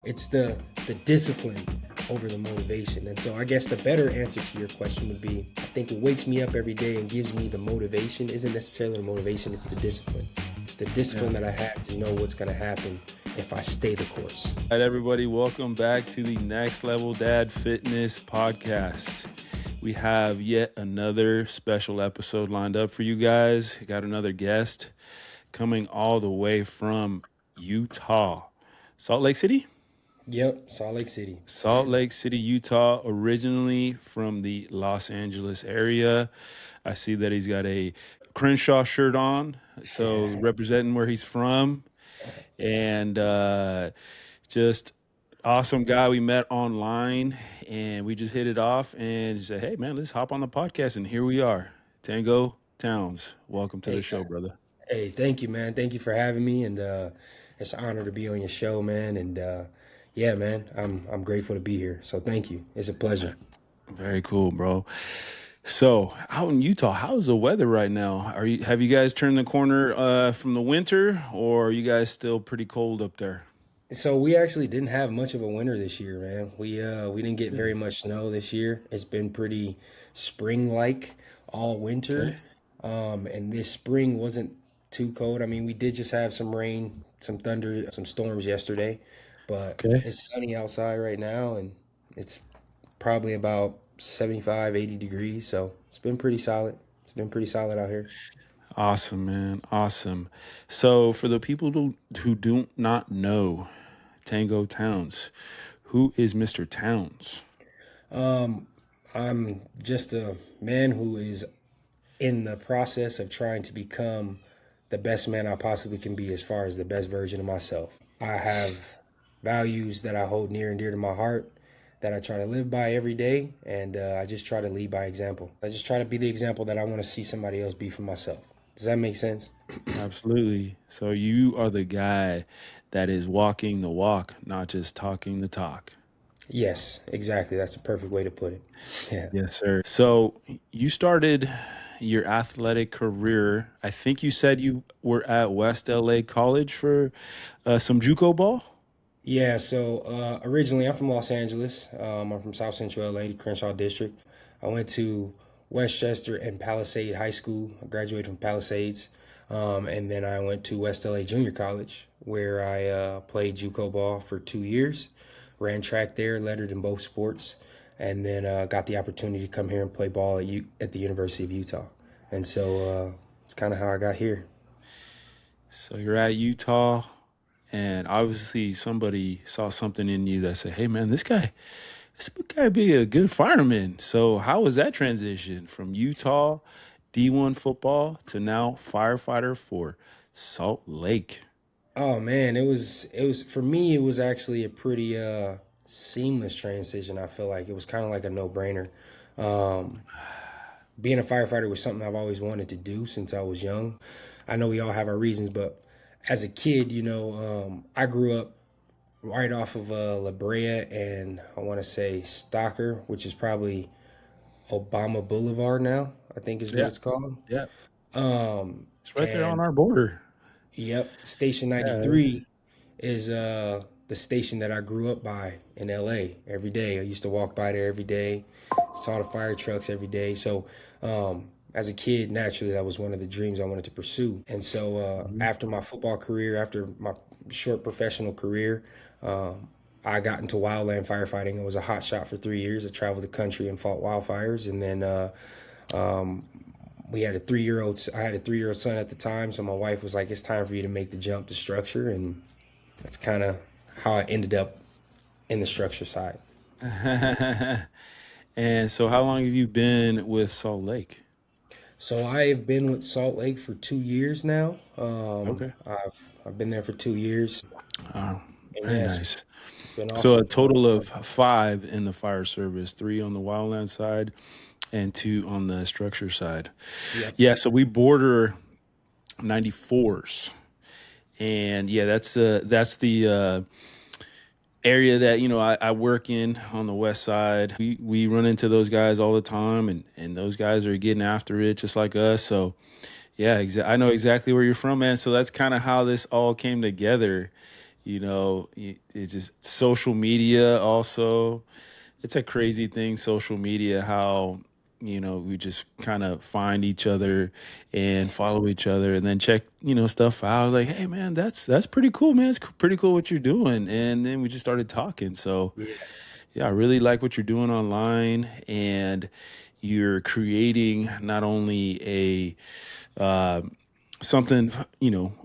It's the discipline over the motivation. And so I guess the better answer to your question would be, I think what wakes me up every day and gives me the motivation isn't necessarily the motivation, it's the discipline. It's the discipline that I have to know what's going to happen if I stay the course. All right, everybody, welcome back to the Next Level Dad Fitness Podcast. We have yet another special episode lined up for you guys. Got another guest coming all the way from Utah. Salt Lake City? Yep, Salt Lake City. Salt Lake City, Utah, originally from the Los Angeles area. I see that he's got a Crenshaw shirt on, so representing where he's from. And just awesome guy. We met online and we just hit it off and he said, hey, man, let's hop on the podcast. And here we are. Tango Towns. Welcome to the show, brother. Hey, thank you, man. Thank you for having me. And it's an honor to be on your show, man. And yeah, man, I'm grateful to be here. So thank you. It's a pleasure. Very cool, bro. So out in Utah, how's the weather right now? Have you guys turned the corner from the winter, or are you guys still pretty cold up there? So we actually didn't have much of a winter this year, man. We didn't get very much snow this year. It's been pretty spring-like all winter. And this spring wasn't too cold. I mean, we did just have some rain, some thunder, some storms yesterday, but it's sunny outside right now and it's probably about 75, 80 degrees. So it's been pretty solid. It's been pretty solid out here. Awesome, man. Awesome. So for the people who do not know Tango Towns, who is Mr. Towns? I'm just a man who is in the process of trying to become the best man I possibly can be as far as the best version of myself. I have values that I hold near and dear to my heart that I try to live by every day, and I just try to lead by example. I just try to be the example that I want to see somebody else be for myself. Does that make sense? Absolutely. So you are the guy that is walking the walk, not just talking the talk. Yes, exactly. That's the perfect way to put it. Yeah. Yes, sir. So you started your athletic career. I think you said you were at West LA College for some JUCO ball. Yeah, so originally I'm from Los Angeles. I'm from South Central LA, the Crenshaw district. I went to Westchester and Palisade High School. I graduated from Palisades. And then I went to West LA Junior College, where I played JUCO ball for 2 years, ran track there, lettered in both sports, and then got the opportunity to come here and play ball at the University of Utah. And so it's kind of how I got here. So you're at Utah, and obviously somebody saw something in you that said, hey, man, this guy be a good fireman. So how was that transition from Utah D1 football to now firefighter for Salt Lake? Oh man, it was for me. It was actually a pretty seamless transition. I feel like it was kind of like a no-brainer. Being a firefighter was something I've always wanted to do since I was young. I know we all have our reasons, but as a kid, I grew up right off of La Brea and I want to say Stocker, which is probably Obama Boulevard now, I think is what it's called. Yeah. It's right there on our border. Yep. Station 93 is the station that I grew up by in LA every day. I used to walk by there every day, saw the fire trucks every day. So as a kid, naturally, that was one of the dreams I wanted to pursue. And so after my football career, after my short professional career, I got into wildland firefighting. I was a hot shot for 3 years. I traveled the country and fought wildfires. And then we had a 3-year-old. I had a 3-year-old son at the time. So my wife was like, it's time for you to make the jump to structure. And that's kind of how I ended up in the structure side. And so how long have you been with Salt Lake? So I've been with Salt Lake for 2 years now. Okay. I've been there for 2 years. Oh, And very yes, nice. it's been So a awesome. total of 5 in the fire service, 3 on the wildland side and 2 on the structure side. Yeah. Yeah, so we border 94s. And yeah, that's the area that, I work in on the west side. We run into those guys all the time, and those guys are getting after it just like us. So yeah, I know exactly where you're from, man. So that's kind of how this all came together. It's just social media also. It's a crazy thing, social media, how, we just kind of find each other and follow each other and then check, stuff out. Like, hey, man, that's pretty cool, man. It's pretty cool what you're doing. And then we just started talking. So, Yeah. yeah, I really like what you're doing online, and you're creating not only a something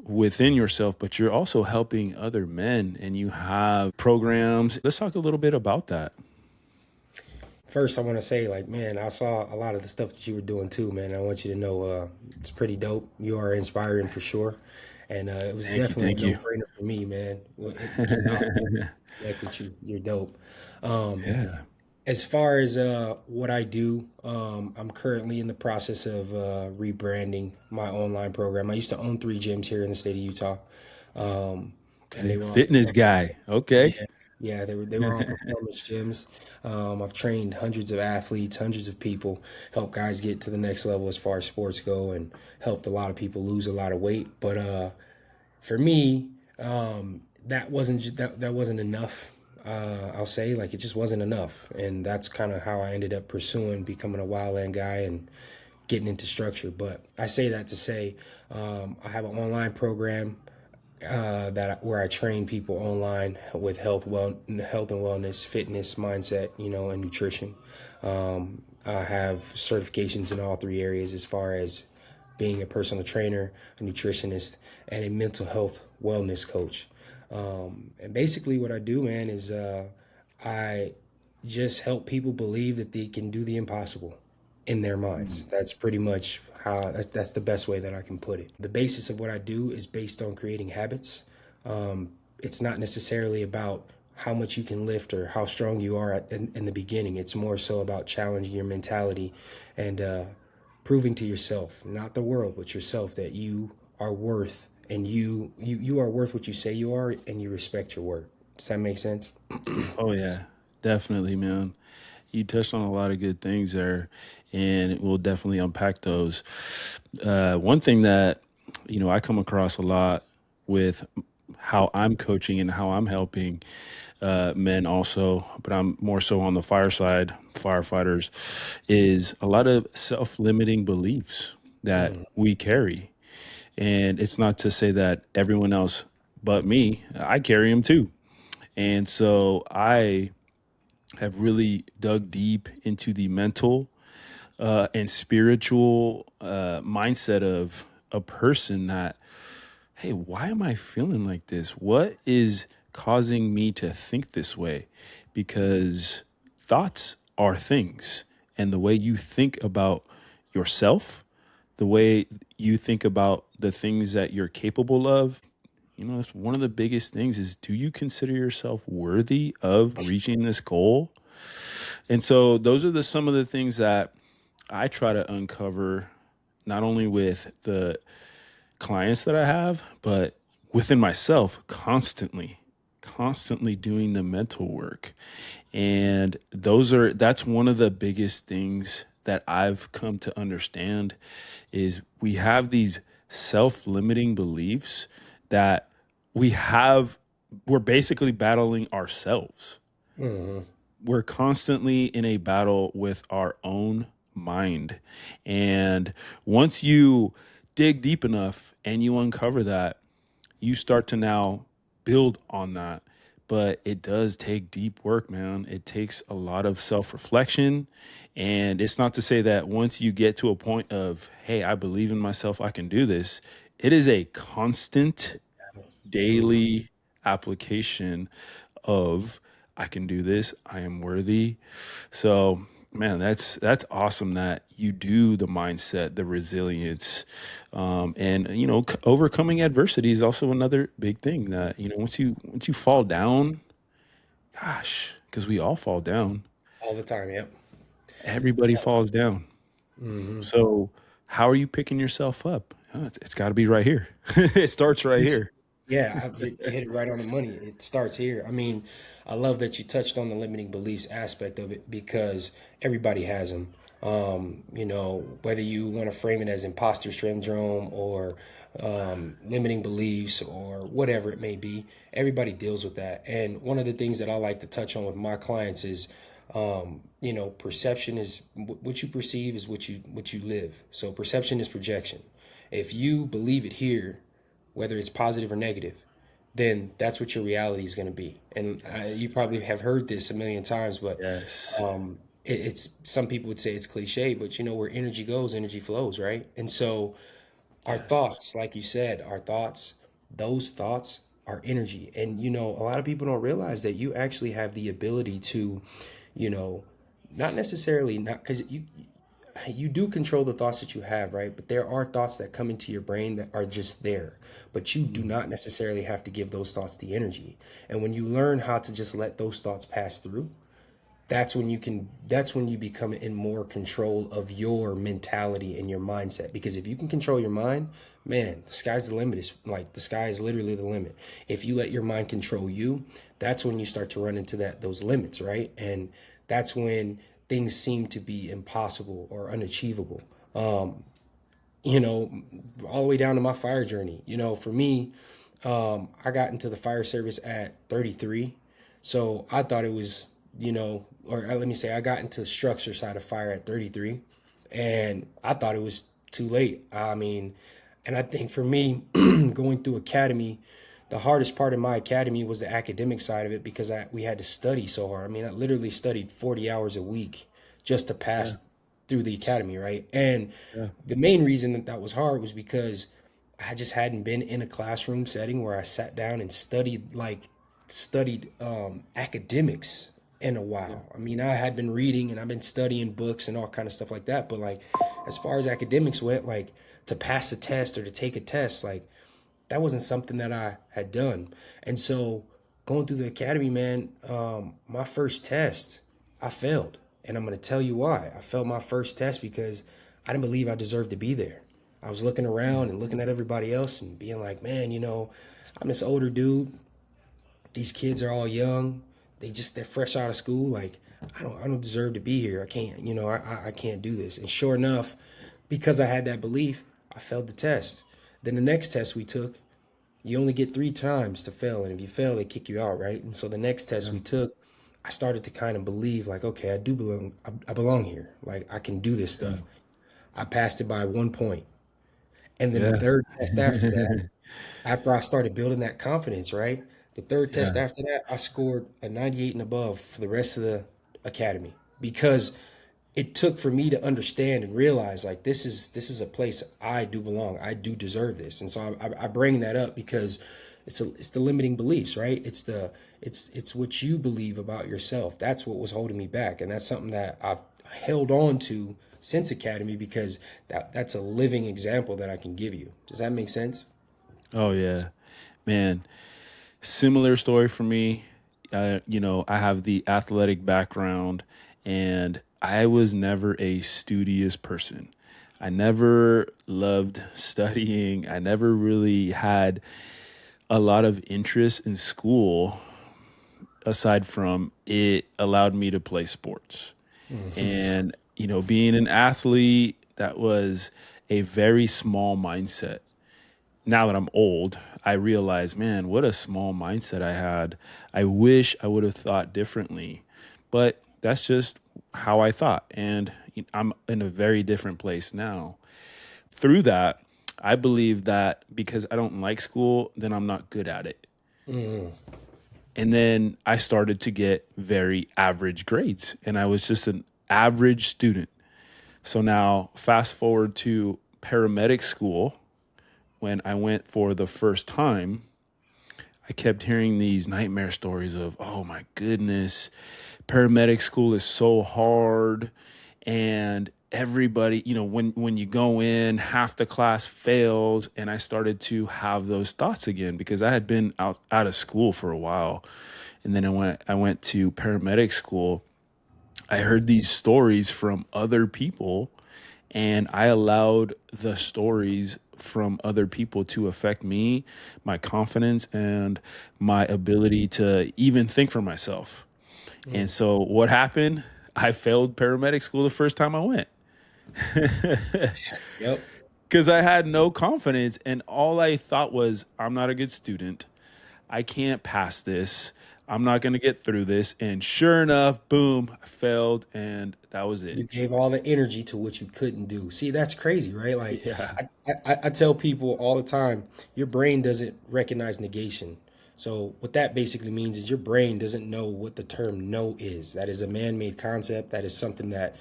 within yourself, but you're also helping other men, and you have programs. Let's talk a little bit about that. First, I want to say, like, man, I saw a lot of the stuff that you were doing too, man. I want you to know it's pretty dope. You are inspiring for sure. And it was Thank you, definitely a thank you. no-brainer for me, man. Getting on here, connect with you. You're dope. Um, Yeah. as far as what I do, I'm currently in the process of rebranding my online program. I used to own three gyms here in the state of Utah, and Okay, they were all fitness guy. Okay. yeah, yeah, they were all performance gyms. I've trained hundreds of athletes, hundreds of people, helped guys get to the next level as far as sports go, and helped a lot of people lose a lot of weight. But for me, that wasn't enough. I'll say like it just wasn't enough, and that's kind of how I ended up pursuing becoming a wildland guy and getting into structure. But I say that to say I have an online program where I train people online with health and wellness, fitness, mindset, and nutrition. I have certifications in all three areas as far as being a personal trainer, a nutritionist, and a mental health wellness coach. And basically, what I do, man, is I just help people believe that they can do the impossible in their minds. That's pretty much that's the best way that I can put it. The basis of what I do is based on creating habits. It's not necessarily about how much you can lift or how strong you are in the beginning. It's more so about challenging your mentality and proving to yourself, not the world, but yourself, that you are worth and you are worth what you say you are, and you respect your worth. Does that make sense? Oh yeah, definitely, man. You touched on a lot of good things there, and we'll definitely unpack those. One thing that I come across a lot with how I'm coaching and how I'm helping men also, but I'm more so on the fire side, firefighters, is a lot of self-limiting beliefs that we carry. And it's not to say that everyone else but me, I carry them too. And so I have really dug deep into the mental and spiritual mindset of a person that, hey, why am I feeling like this? What is causing me to think this way? Because thoughts are things, and the way you think about yourself, the way you think about the things that you're capable of, that's one of the biggest things is, do you consider yourself worthy of reaching this goal? And so those are some of the things that I try to uncover, not only with the clients that I have, but within myself constantly doing the mental work. And that's one of the biggest things that I've come to understand is we have these self-limiting beliefs that we're basically battling ourselves. Hmm. We're constantly in a battle with our own mind. And once you dig deep enough and you uncover that, you start to now build on that. But it does take deep work, man. It takes a lot of self reflection. And it's not to say that once you get to a point of, hey, I believe in myself, I can do this. It is a constant Hmm. daily application of, I can do this, I am worthy. So, man, that's awesome that you do the mindset, the resilience, and overcoming adversity is also another big thing that once you fall down, gosh, because we all fall down. All the time. Yep. Everybody falls down. Hmm. So, how are you picking yourself up? It's got to be right here. It starts right here. Yeah, you hit it right on the money. It starts here. I mean, I love that you touched on the limiting beliefs aspect of it because everybody has them. Whether you want to frame it as imposter syndrome or limiting beliefs or whatever it may be, everybody deals with that. And one of the things that I like to touch on with my clients is, perception is what you perceive is what you live. So perception is projection. If you believe it here, whether it's positive or negative, then that's what your reality is going to be. And you Yes. probably have heard this a million times, but Yes. it's some people would say it's cliche, but where energy goes, energy flows, right? And so our Yes. thoughts, like you said, our thoughts, those thoughts are energy. And a lot of people don't realize that you actually have the ability to, you know, not necessarily not because you do control the thoughts that you have, right? But there are thoughts that come into your brain that are just there. But you do Mhm. not necessarily have to give those thoughts the energy. And when you learn how to just let those thoughts pass through, that's when you become in more control of your mentality and your mindset. Because if you can control your mind, man, the sky's the limit. Is like the sky is literally the limit. If you let your mind control you, that's when you start to run into those limits, right? And that's when things seem to be impossible or unachievable. you know, all the way down to my fire journey. For me, I got into the fire service at 33. So I thought it was, or let me say, I got into the structure side of fire at 33. And I thought it was too late. I mean, and I think for me, going through academy, the hardest part of my academy was the academic side of it because we had to study so hard. I mean, I literally studied 40 hours a week just to Yeah. pass through the academy, right? And Yeah. the main reason that was hard was because I just hadn't been in a classroom setting where I sat down and studied academics in a Yeah. while. I mean, I had been reading and I've been studying books and all kind of stuff like that, but like as far as academics went, like to pass a test or to take a test, like that wasn't something that I had done. And so going through the academy, man, my first test, I failed. And I'm going to tell you why. I failed my first test because I didn't believe I deserved to be there. I was looking around and looking at everybody else and being like, man, I'm this older dude. These kids are all young. They're fresh out of school. Like, I don't deserve to be here. I can't, I can't do this. And sure enough, because I had that belief, I failed the test. Then the next test we took, you only get 3 times to fail, and if you fail, they kick you out, right? And so the next test Yeah. we took, I started to kind of believe, like, okay, I do belong. I belong here. Like, I can do this Yeah. stuff. I passed it by 1 point, and then the Yeah. third test after that, after I started building that confidence, right? The third test Yeah. after that, I scored a 98 and above for the rest of the academy because it took for me to understand and realize like this is a place I do belong. I do deserve this, and so I bring that up because it's the limiting beliefs, right? It's what you believe about yourself. That's what was holding me back, and that's something that I've held on to since academy because that's a living example that I can give you. Does that make sense? Oh yeah, man. Similar story for me. I have the athletic background, and I was never a studious person. I never loved studying. I never really had a lot of interest in school aside from it allowed me to play sports. And, being an athlete, that was a very small mindset. Now that I'm old, I realize, man, what a small mindset I had. I wish I would have thought differently, but that's just how I thought. And I'm in a very different place now. Through that, I believe that because I don't like school, then I'm not good at it. Mm, And then I started to get very average grades, and I was just an average student. So now, fast forward to paramedic school, when I went for the first time, I kept hearing these nightmare stories of, oh my goodness, paramedic school is so hard. And everybody, when you go in, half the class fails. And I started to have those thoughts again because I had been out of school for a while. And then I went to paramedic school. I heard these stories from other people, and I allowed the stories from other people to affect me, my confidence, and my ability to even think for myself. And mm, so what happened? I failed paramedic school the first time I went. Yep. Because I had no confidence, and all I thought was, I'm not a good student. I can't pass this. I'm not going to get through this. And sure enough, boom, I failed, and that was it. You gave all the energy to what you couldn't do. See, that's crazy, right? Like Yeah. I tell people all the time, your brain doesn't recognize negation. So what that basically means is your brain doesn't know what the term no is. That is a man-made concept. That is something that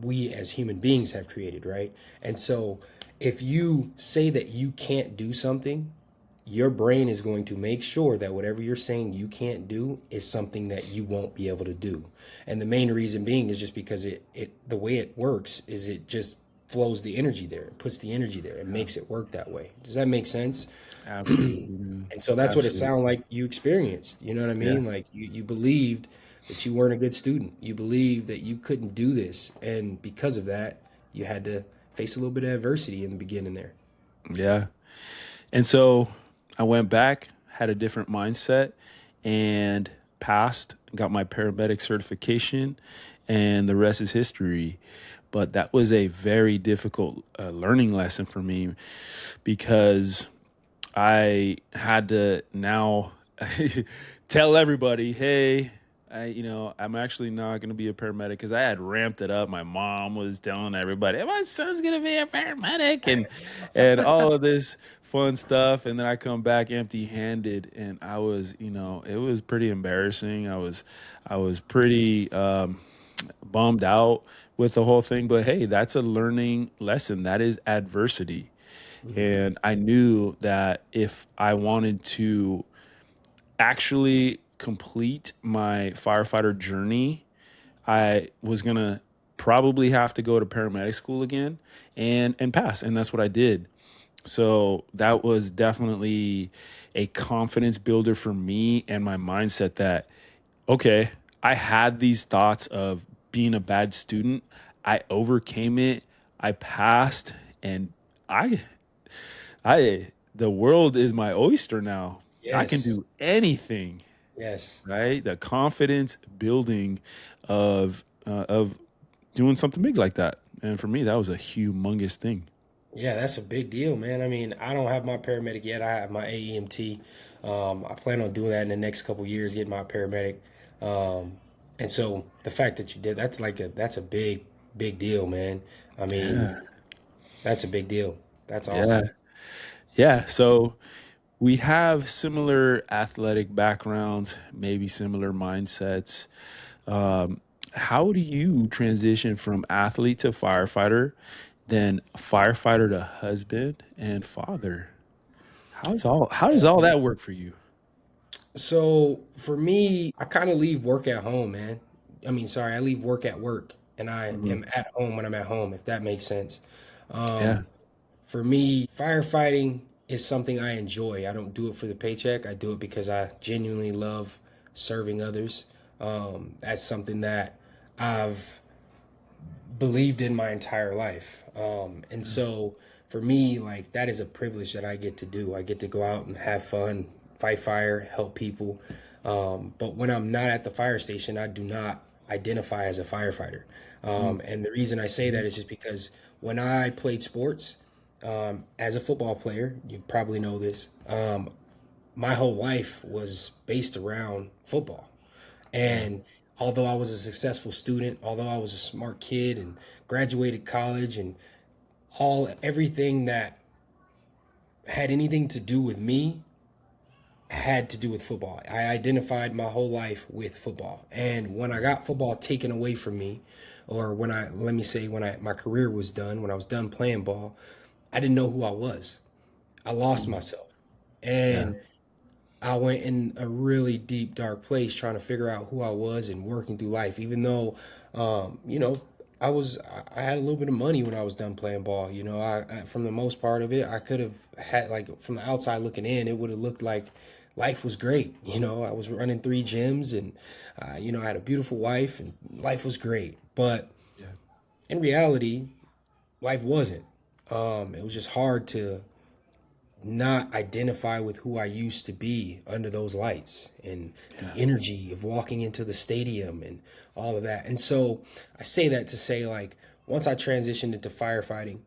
we as human beings have created, right? And so if you say that you can't do something, your brain is going to make sure that whatever you're saying you can't do is something that you won't be able to do. And the main reason being is just because it the way it works is it just flows the energy there, it puts the energy there, it makes it work that way. Does that make sense? Absolutely, man. And so that's what it Absolutely. sounded like you experienced. You know what I Yeah. mean? Like you believed that you weren't a good student. You believed that you couldn't do this. And because of that, you had to face a little bit of adversity in the beginning there. Yeah. And so I went back, had a different mindset, and passed, got my paramedic certification, and the rest is history. But that was a very difficult learning lesson for me because I had to now tell everybody, hey, I'm actually not going to be a paramedic because I had ramped it up. My mom was telling everybody, my son's going to be a paramedic and all of this fun stuff. And then I come back empty handed and I was, it was pretty embarrassing. I was pretty, bummed out with the whole thing, but hey, that's a learning lesson. That is adversity. Mhm. And I knew that if I wanted to actually complete my firefighter journey, I was going to probably have to go to paramedic school again and pass. And that's what I did. So that was definitely a confidence builder for me and my mindset that, okay, I had these thoughts of being a bad student. I overcame it. I passed and I the world is my oyster now. I can Yes. do anything, Yes. right? The confidence building of doing something big like that. And for me, that was a humongous thing. Yeah, that's a big deal, man. I mean, I don't have my paramedic yet. I have my AEMT. I plan on doing that in the next couple years, getting my paramedic. Um, and so the fact that you did, that's a big, big deal, man. I mean, Yeah. that's a big deal. That's Yeah. awesome. Yeah. So we have similar athletic backgrounds, maybe similar mindsets. Um, how do you transition from athlete to firefighter, then firefighter to husband and father? How does all that work for you? So for me, I kind of leave work at home, man. I mean, sorry, I leave work at work and I Mhm. am at home when I'm at home, if that makes sense. Yeah. For me, firefighting is something I enjoy. I don't do it for the paycheck. I do it because I genuinely love serving others. That's something that I've believed in my entire life. And so for me, like that is a privilege that I get to do. I get to go out and have fun, fight fire, help people. But when I'm not at the fire station, I do not identify as a firefighter. And the reason I say that Mhm. is just because when I played sports, as a football player, you probably know this. My whole life was based around football. Yeah. And although I was a successful student, although I was a smart kid and graduated college and all everything that had anything to do with me had to do with football. I identified my whole life with football. And when I got football taken away from me, or when I let me say when I my career was done, when I was done playing ball, I didn't know who I was. I lost Mhm. myself. Yeah. And I went in a really deep, dark place trying to figure out who I was and working through life. Even though, you know, I had a little bit of money when I was done playing ball. You know, from the most part of it, I could have had like from the outside looking in, it would have looked like life was great. You know, I was running three gyms and, you know, I had a beautiful wife and life was great. But Yeah. in reality, life wasn't. It was just hard to not identify with who I used to be under those lights and the Yeah. energy of walking into the stadium and all of that. And so I say that to say, like, once I transitioned into firefighting,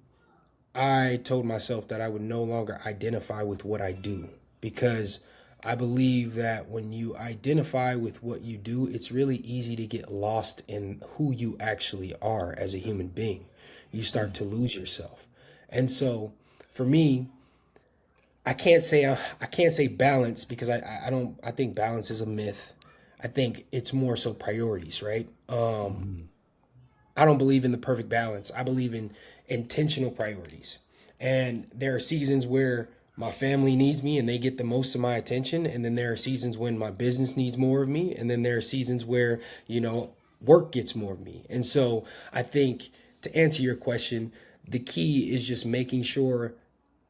I told myself that I would no longer identify with what I do, because I believe that when you identify with what you do, it's really easy to get lost in who you actually are as a human being. You start Mm. to lose yourself. And so for me, I can't say balance, because I don't I think balance is a myth. I think it's more so priorities, right? Mhm. I don't believe in the perfect balance. I believe in intentional priorities. And there are seasons where my family needs me and they get the most of my attention. And then there are seasons when my business needs more of me. And then there are seasons where, work gets more of me. And so I think, to answer your question, the key is just making sure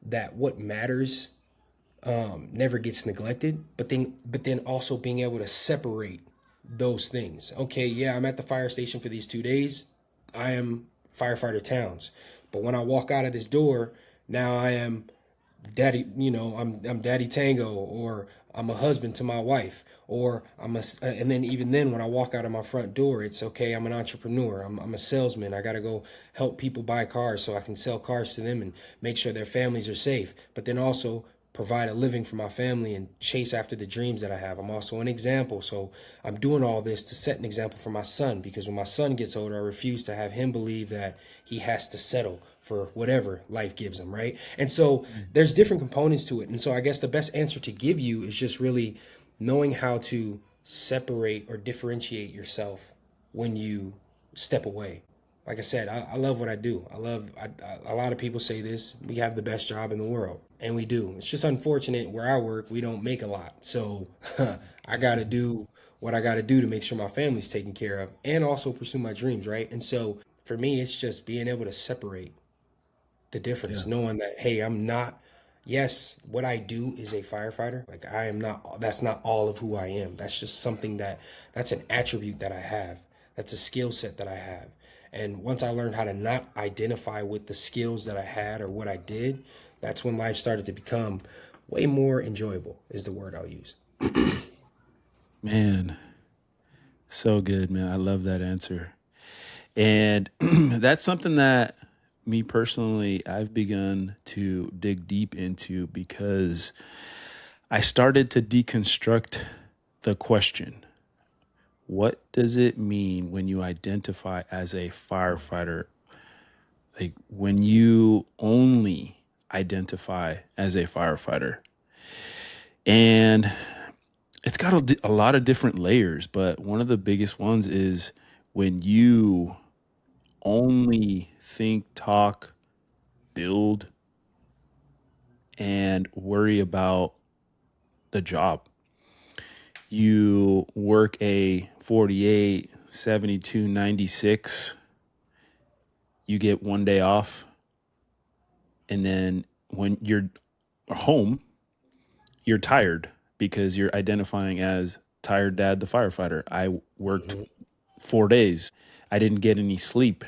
that what matters never gets neglected, but then also being able to separate those things. Okay, yeah, I'm at the fire station for these 2 days. I am firefighter Towns, but when I walk out of this door, now I am daddy. I'm daddy Tango, or I'm a husband to my wife, or and then even then when I walk out of my front door, it's okay, I'm an entrepreneur. I'm a salesman. I got to go help people buy cars so I can sell cars to them and make sure their families are safe, but then also provide a living for my family and chase after the dreams that I have. I'm also an example. So I'm doing all this to set an example for my son, because when my son gets older, I refuse to have him believe that he has to settle for whatever life gives him, right? And so there's different components to it. And so I guess the best answer to give you is just really knowing how to separate or differentiate yourself when you step away. Like I said, I love what I do. A lot of people say this: we have the best job in the world. And we do. It's just unfortunate where I work, we don't make a lot. So I got to do what I got to do to make sure my family's taken care of and also pursue my dreams, right? And so for me, it's just being able to separate the Yeah. difference, knowing that, hey, I'm not, yes, what I do is a firefighter. Like, I am not, that's not all of who I am. That's just something that's an attribute that I have. That's a skill set that I have. And once I learned how to not identify with the skills that I had or what I did, that's when life started to become way more enjoyable, is the word I'll use. Man, so good, man. I love that answer. And that's something that me personally, I've begun to dig deep into because I started to deconstruct the question: what does it mean when you identify as a firefighter? Like when you only identify as a firefighter. And it's got a lot of different layers, but one of the biggest ones is when you only think, talk, build, and worry about the job. You work a 48, 72, 96. You get one day off. And then when you're home, you're tired because you're identifying as tired dad, the firefighter. I worked Hmm. 4 days. I didn't get any sleep.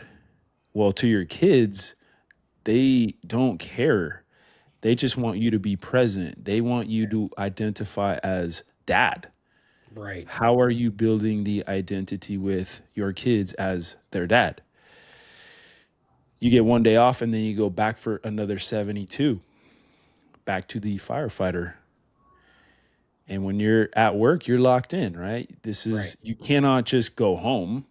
Well, to your kids, they don't care. They just want you to be present. They want you to identify as dad. Right. How are you building the identity with your kids as their dad? You get one day off and then you go back for another 72, back to the firefighter. And when you're at work, you're locked in, right? Right. You cannot just go home.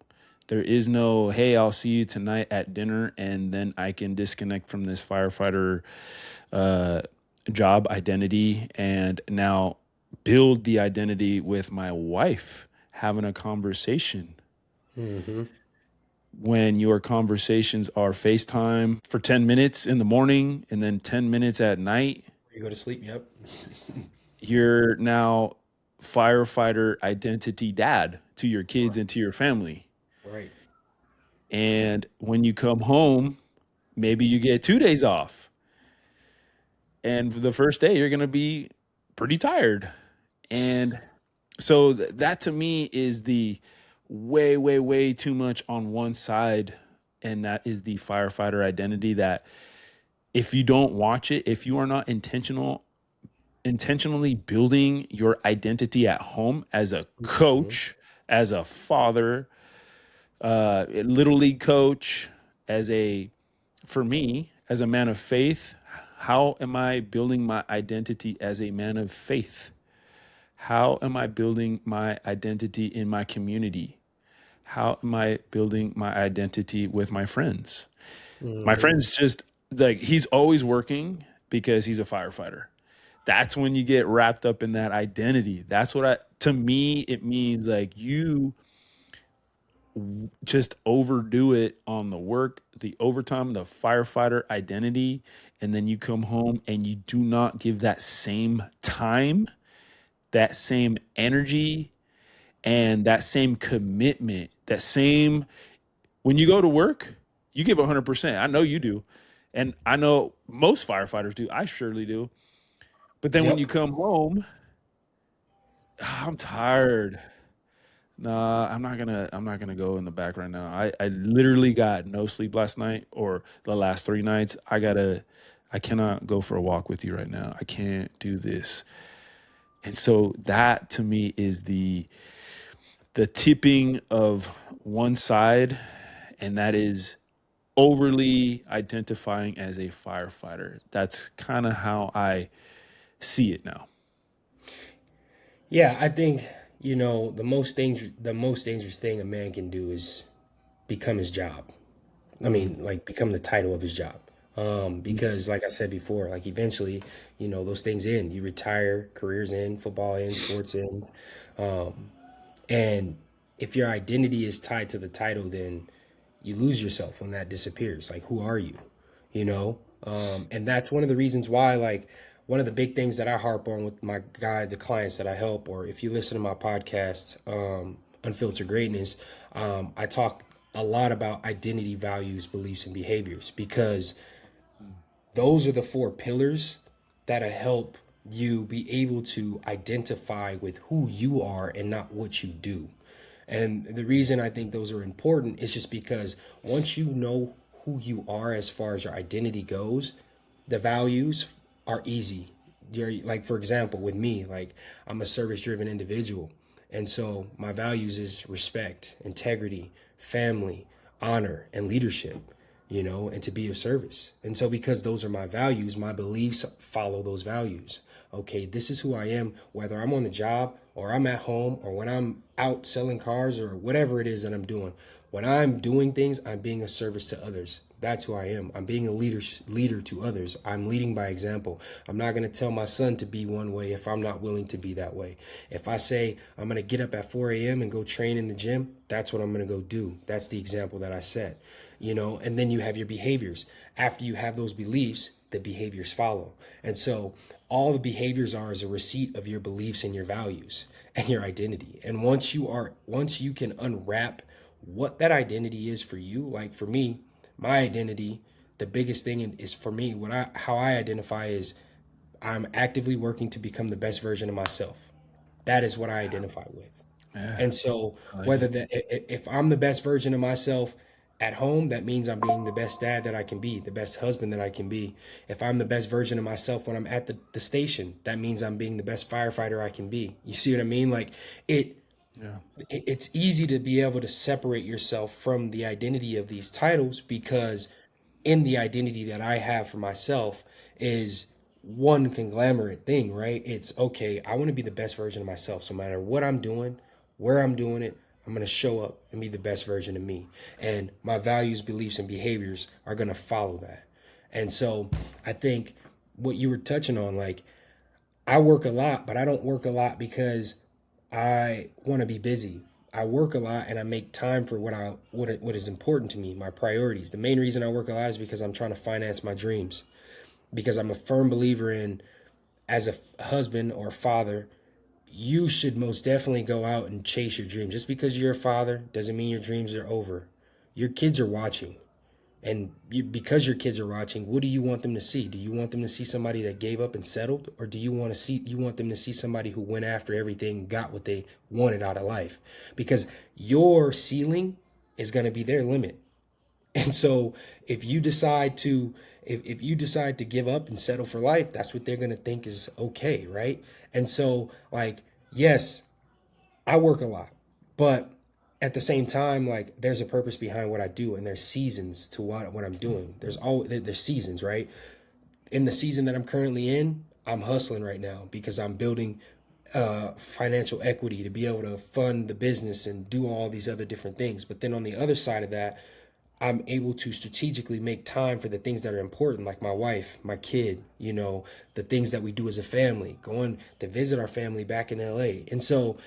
There is no, hey, I'll see you tonight at dinner and then I can disconnect from this firefighter uh, job identity and now build the identity with my wife, having a conversation. Hmm. When your conversations are FaceTime for 10 minutes in the morning and then 10 minutes at night, You go to sleep. Yep. you're now firefighter identity dad to your kids Right. and to your family. Right. And when you come home, maybe you get 2 days off. And for the first day, you're going to be pretty tired. And so that to me is the way, way, way too much on one side. And that is the firefighter identity that if you don't watch it, if you are not intentionally building your identity at home as a Mhm. coach, as a father, little league coach, as a, for me, as a man of faith, how am I building my identity as a man of faith? How am I building my identity in my community? How am I building my identity with my friends? My Mhm. friend's just like, he's always working because he's a firefighter. That's when you get wrapped up in that identity. That's what to me, it means like you just overdo it on the work, the overtime, the firefighter identity. And then you come home and you do not give that same time, that same energy, and that same commitment, that same, when you go to work, you give 100%. I know you do. And I know most firefighters do. I surely do. But then when Yep. you come home, I'm tired. Nah, I'm not gonna go in the back right now. I literally got no sleep last night or the last 3 nights. I cannot go for a walk with you right now. I can't do this. And so that to me is the tipping of one side, and that is overly identifying as a firefighter. That's kind of how I see it now. Yeah, I think, the most dangerous thing a man can do is become his job. I Mm. mean, like become the title of his job. Because like I said before, like eventually, those things end. You retire, careers end, football ends, sports ends. And if your identity is tied to the title, then you lose yourself when that disappears. Like, who are you? And that's one of the reasons why, like, one of the big things that I harp on with the clients that I help, or if you listen to my podcast, Unfiltered Greatness, I talk a lot about identity, values, beliefs, and behaviors because those are the four pillars that'll help you be able to identify with who you are and not what you do. And the reason I think those are important is just because once you know who you are as far as your identity goes, the values are easy. You're like, for example, with me, like I'm a service driven individual. And so my values is respect, integrity, family, honor, and leadership, and to be of service. And so because those are my values, my beliefs follow those values. Okay, this is who I am, whether I'm on the job or I'm at home or when I'm out selling cars or whatever it is that I'm doing. When I'm doing things, I'm being a service to others. That's who I am. I'm being a leader to others. I'm leading by example. I'm not going to tell my son to be one way if I'm not willing to be that way. If I say I'm going to get up at 4 a.m. and go train in the gym, that's what I'm going to go do. That's the example that I set. And then you have your behaviors. After you have those beliefs, the behaviors follow. And so all the behaviors are as a receipt of your beliefs and your values and your identity. And once you can unwrap what that identity is for you, like for me, my identity, the biggest thing is for me, how I identify is I'm actively working to become the best version of myself. That is what I identify with. Yeah, And so I like whether it. that if I'm the best version of myself at home, that means I'm being the best dad that I can be, the best husband that I can be. If I'm the best version of myself when I'm at the station, that means I'm being the best firefighter I can be. You see what I mean? Like it Yeah. it's easy to be able to separate yourself from the identity of these titles because in the identity that I have for myself is one conglomerate thing, right? It's okay, I want to be the best version of myself. So no matter what I'm doing, where I'm doing it, I'm going to show up and be the best version of me. And my values, beliefs, and behaviors are going to follow that. And so I think what you were touching on, like, I work a lot, but I don't work a lot because I want to be busy. I work a lot and I make time for what is important to me, my priorities. The main reason I work a lot is because I'm trying to finance my dreams. Because I'm a firm believer in as a husband or father, you should most definitely go out and chase your dreams. Just because you're a father doesn't mean your dreams are over. Your kids are watching. Because your kids are watching, what do you want them to see? Do you want them to see somebody that gave up and settled, or do you want them to see somebody who went after everything, got what they wanted out of life? Because your ceiling is going to be their limit. And so if you decide to if you decide to give up and settle for life, that's what they're gonna think is okay, right? And so like, yes, I work a lot, but at the same time, like there's a purpose behind what I do, and there's seasons to what I'm doing. There's seasons, right? In the season that I'm currently in, I'm hustling right now because I'm building financial equity to be able to fund the business and do all these other different things. But then on the other side of that, I'm able to strategically make time for the things that are important, like my wife, my kid, the things that we do as a family, going to visit our family back in LA. And so,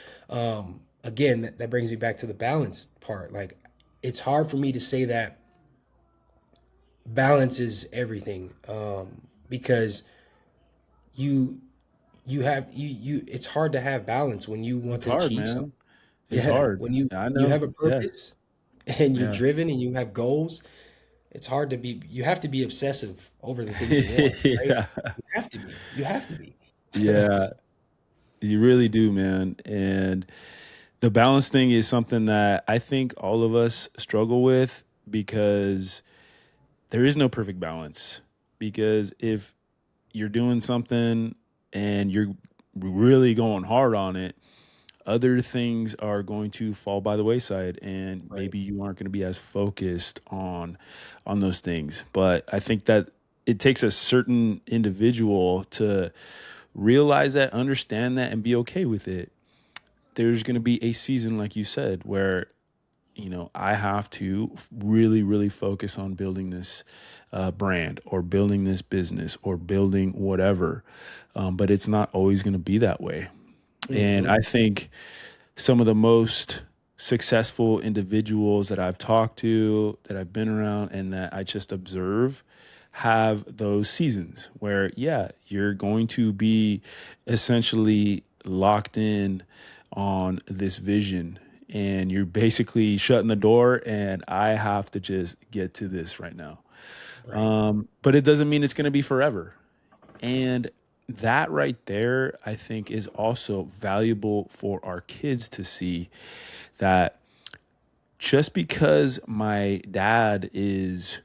again, that brings me back to the balance part. Like, it's hard for me to say that balance is everything, because you it's hard to have balance when you want It's to hard, achieve something. man. It's Yeah, hard. when you I when you know. have a Yeah. purpose and you're Yeah. driven and you have goals, it's hard to be you have to be obsessive over the things you want, right? Yeah. You have to be. Yeah. You really do, man. And the balance thing is something that I think all of us struggle with because there is no perfect balance. Because if you're doing something and you're really going hard on it, other things are going to fall by the wayside and Right. maybe you aren't going to be as focused on those things. But I think that it takes a certain individual to realize that, understand that, and be okay with it. There's going to be a season, like you said, where I have to really, really focus on building this brand or building this business or building whatever. But it's not always going to be that way. And Hmm. I think some of the most successful individuals that I've talked to, that I've been around, and that I just observe have those seasons where, yeah, you're going to be essentially locked in on this vision and you're basically shutting the door and I have to just get to this right now. Right. But it doesn't mean it's going to be forever. And that right there, I think, is also valuable for our kids to see that just because my dad is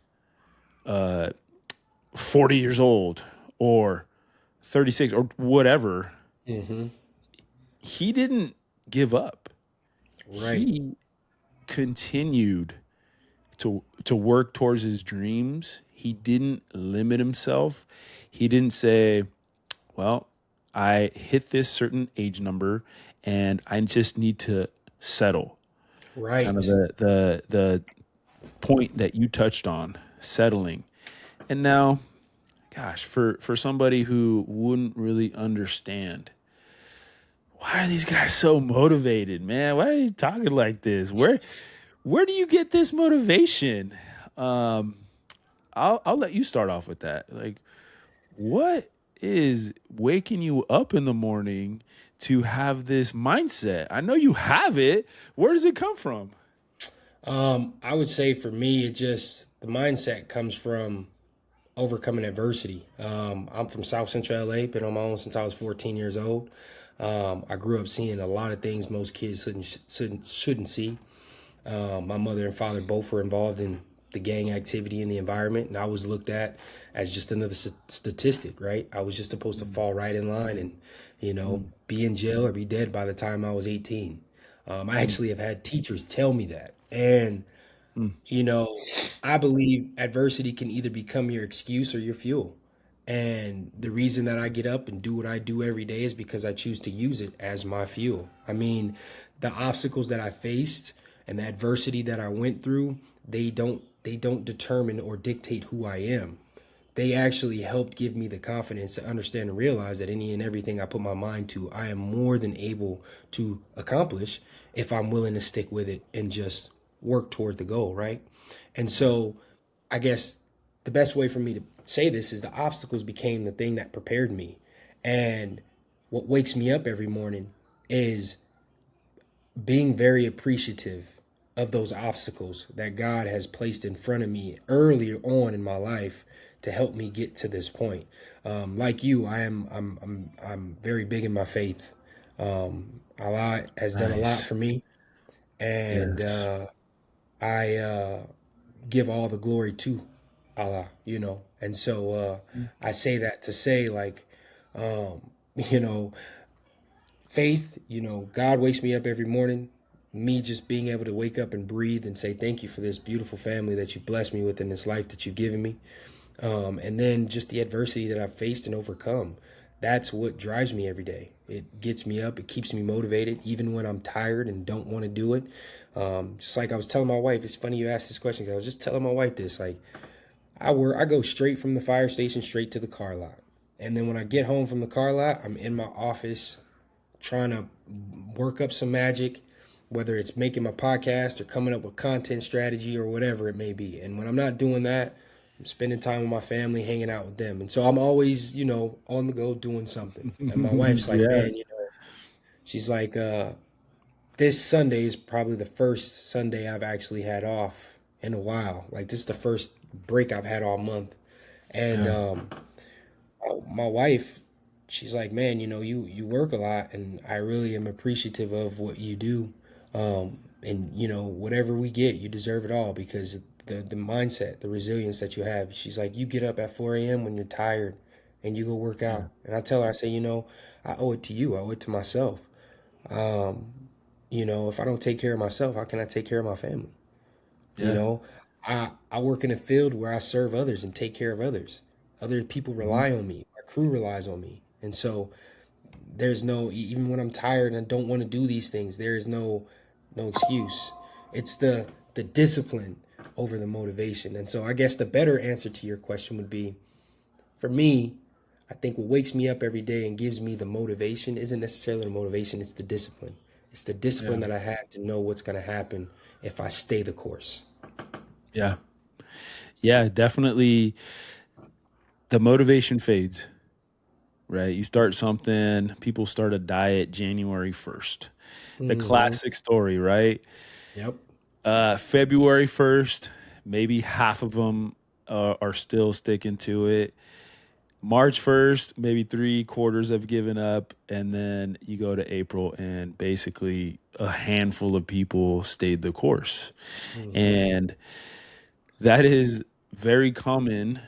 40 years old or 36 or whatever, Hmm. he didn't give up. Right. He continued to work towards his dreams. He didn't limit himself. He didn't say, well, I hit this certain age number and I just need to settle. Kind of Right. the point that you touched on, settling. And now, gosh, for somebody who wouldn't really understand, why are these guys so motivated, man? Why are you talking like this? Where do you get this motivation? Um, I'll let you start off with that. Like, what is waking you up in the morning to have this mindset? I know you have it. Where does it come from? I would say for me, the mindset comes from overcoming adversity. I'm from South Central LA, been on my own since I was 14 years old. I grew up seeing a lot of things most kids shouldn't see. My mother and father both were involved in the gang activity in the environment, and I was looked at as just another statistic, right? I was just supposed to fall right in line and, Mm, be in jail or be dead by the time I was 18. I mm, actually have had teachers tell me that. And, mm, you know, I believe adversity can either become your excuse or your fuel. And the reason that I get up and do what I do every day is because I choose to use it as my fuel. I mean, the obstacles that I faced and the adversity that I went through, they don't determine or dictate who I am. They actually helped give me the confidence to understand and realize that any and everything I put my mind to, I am more than able to accomplish if I'm willing to stick with it and just work toward the goal, right? And so I guess the best way for me to say this is the obstacles became the thing that prepared me. And what wakes me up every morning is being very appreciative of those obstacles that God has placed in front of me earlier on in my life to help me get to this point. Like you, I'm very big in my faith. Allah has done a lot nice. for me, and Yes. I give all the glory to Allah, And so I say that to say, like, you know, faith, God wakes me up every morning. Me just being able to wake up and breathe and say thank you for this beautiful family that you've blessed me with in this life that you've given me. And then just the adversity that I've faced and overcome. That's what drives me every day. It gets me up. It keeps me motivated, even when I'm tired and don't want to do it. Just like I was telling my wife, it's funny you asked this question because I was just telling my wife this. Like, I go straight from the fire station straight to the car lot. And then when I get home from the car lot, I'm in my office trying to work up some magic, whether it's making my podcast or coming up with content strategy or whatever it may be. And when I'm not doing that, I'm spending time with my family, hanging out with them. And so I'm always, on the go doing something. And my wife's like, Yeah. man, she's like, this Sunday is probably the first Sunday I've actually had off in a while. Like, this is the first break I've had all month. And Yeah. my wife, she's like, man, you work a lot, and I really am appreciative of what you do. And whatever we get, you deserve it all because the mindset, the resilience that you have. She's like, you get up at 4 a.m. when you're tired, and you go work Yeah. out. And I tell her, I say, I owe it to you. I owe it to myself. If I don't take care of myself, how can I take care of my family? You Yeah. know, I work in a field where I serve others and take care of others. Other people Mhm. rely on me. My crew relies on me. And so there's no, even when I'm tired and I don't want to do these things, there is no excuse. It's the discipline over the motivation. And so I guess the better answer to your question would be, for me, I think what wakes me up every day and gives me the motivation isn't necessarily the motivation, it's the discipline. It's the discipline Yeah. that I have to know what's going to happen if I stay the course. Yeah. Yeah. Definitely the motivation fades, right? You start something, people start a diet January 1st. The Hmm. classic story, right? Yep. February 1st, maybe half of them are still sticking to it. March 1st, maybe three quarters have given up. And then you go to April, and basically a handful of people stayed the course. Hmm. And that is very common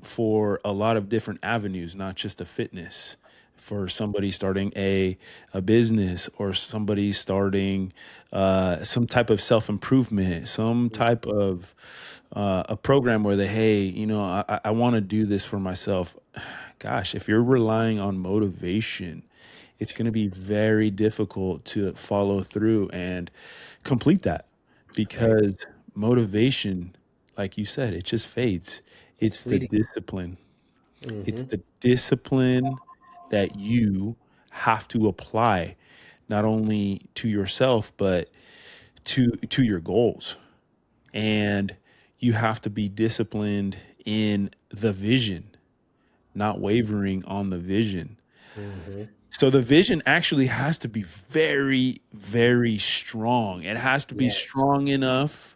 for a lot of different avenues, not just a fitness. For somebody starting a business, or somebody starting some type of self improvement, some type of a program where they, hey, I want to do this for myself. Gosh, if you're relying on motivation, it's going to be very difficult to follow through and complete that, Right. because motivation, like you said, it just fades. It's It's the fleeting. discipline. It's Hmm. the discipline that you have to apply, not only to yourself, but to your goals. And you have to be disciplined in the vision, not wavering on the vision. Hmm. So the vision actually has to be very, very strong. It has to be Yes. strong enough.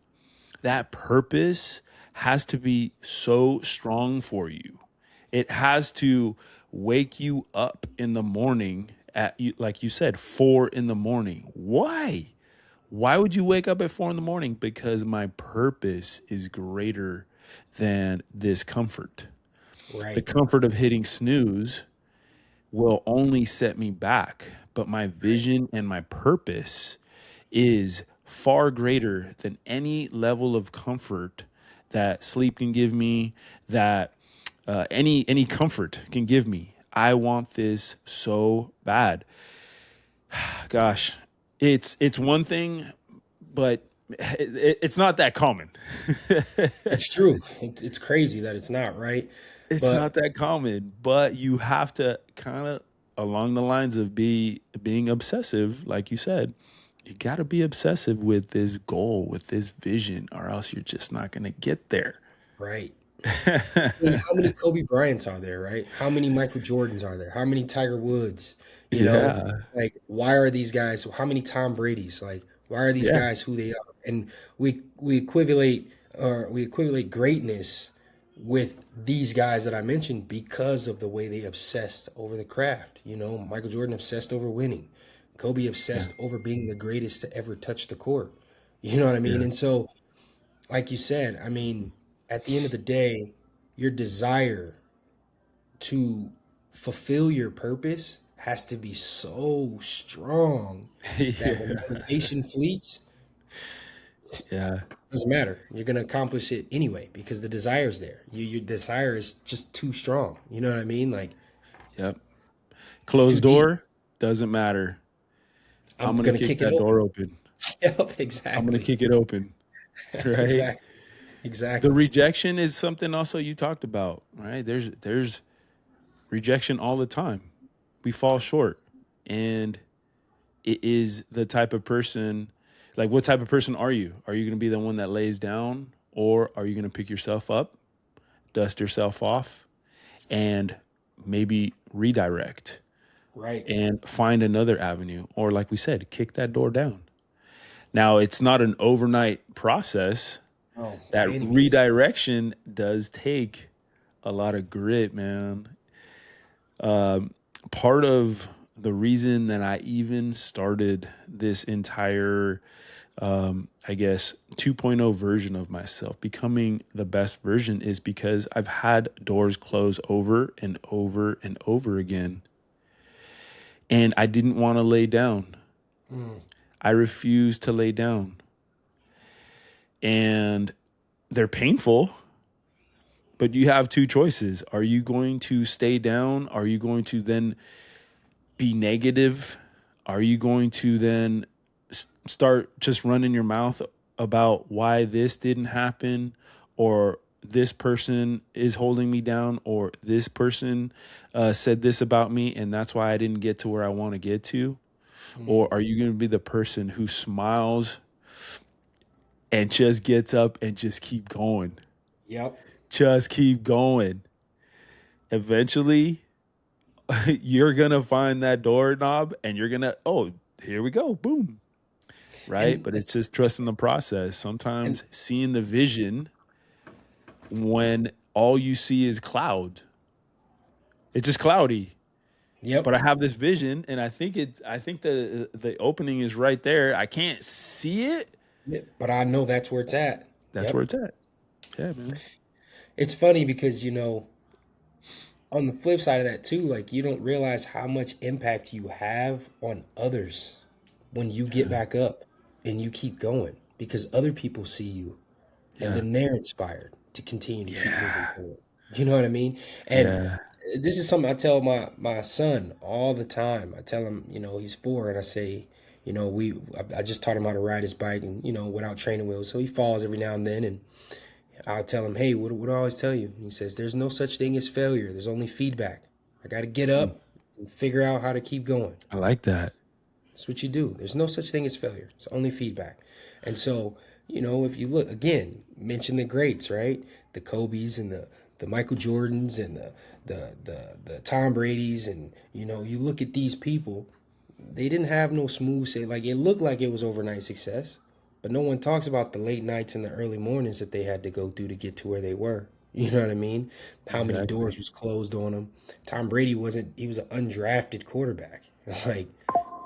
That purpose has to be so strong for you. It has to wake you up in the morning at, like you said, 4 in the morning. Why? Why would you wake up at 4 in the morning? Because my purpose is greater than this comfort. The Right. comfort of hitting snooze will only set me back, but my Right. vision and my purpose is far greater than any level of comfort that sleep can give me, that any comfort can give me. I want this so bad. Gosh, it's one thing, but it's not that common. It's true. It's crazy that it's not right. It's But not that common, but you have to kind of, along the lines of being obsessive, like you said, you got to be obsessive with this goal, with this vision, or else you're just not going to get there. right. I mean, how many Kobe Bryants are there, right? How many Michael Jordans are there? How many Tiger Woods? You know, Yeah. like, why are these guys? How many Tom Brady's? Like, why are these Yeah. guys who they are? And we equate greatness with these guys that I mentioned because of the way they obsessed over the craft. Michael Jordan obsessed over winning. Kobe Yeah. obsessed over being the greatest to ever touch the court. You know what I mean? Yeah. And so like you said, I mean, at the end of the day, your desire to fulfill your purpose has to be so strong that when Yeah. motivation fleets, Yeah. doesn't matter. You're gonna accomplish it anyway because the desire's there. Your desire is just too strong. You know what I mean? Like Yep. it's too Closed deep. door doesn't matter. I'm I'm gonna gonna kick kick it that open. door open. Yep, I'm gonna exactly. kick it open. Right. Exactly. The Exactly. rejection is something also you talked about, right? There's rejection all the time. We fall short. And it is the type of person, like, what type of person are you? Are you going to be the one that lays down, or are you going to pick yourself up, dust yourself off, and maybe redirect Right. and find another avenue? Or, like we said, kick that door down. Now, it's not an overnight process. Oh, That by any means. redirection does take a lot of grit, man. Part of the reason that I even started this entire, I guess, 2.0 version of myself, becoming the best version, is because I've had doors close over and over and over again. And I didn't want to lay down. Mm, I refused to lay down. And they're painful, but you have two choices. Are you going to stay down? Are you going to then be negative? Are you going to then start just running your mouth about why this didn't happen, or this person is holding me down, or this person said this about me and that's why I didn't get to where I want to get to? mm. Or are you going to be the person who smiles and just gets up and just keep going? Yep. Just keep going. Eventually, you're going to find that doorknob and you're going to, oh, here we go. Boom. Right? And But it's just trusting the process. and Sometimes seeing the vision when all you see is cloud. It's just cloudy. But yep. I have this vision, and I think the opening is right there. I can't see it. Yep. But I know that's where it's at. That's where Yep. it's at. Yeah, man. It's funny because, on the flip side of that too, like you don't realize how much impact you have on others when you get Yeah. back up and you keep going because other people see you and Yeah. then they're inspired to continue to keep moving Yeah. forward. You know what I mean? And Yeah. this is something I tell my son all the time. I tell him, he's 4, and I say, I just taught him how to ride his bike, and without training wheels, so he falls every now and then, and I'll tell him, hey, what do I always tell you? And he says, there's no such thing as failure. There's only feedback. I got to get Mm. up and figure out how to keep going. I like that. That's what you do. There's no such thing as failure. It's only feedback. And so, if you look again, mention the greats, right? The Kobe's and the Michael Jordans and the Tom Brady's, and you look at these people, they didn't have no smooth say, like it looked like it was overnight success, but no one talks about the late nights and the early mornings that they had to go through to get to where they were. You know what I mean? How many Exactly. doors was closed on them. Tom Brady wasn't, he was an undrafted quarterback. Like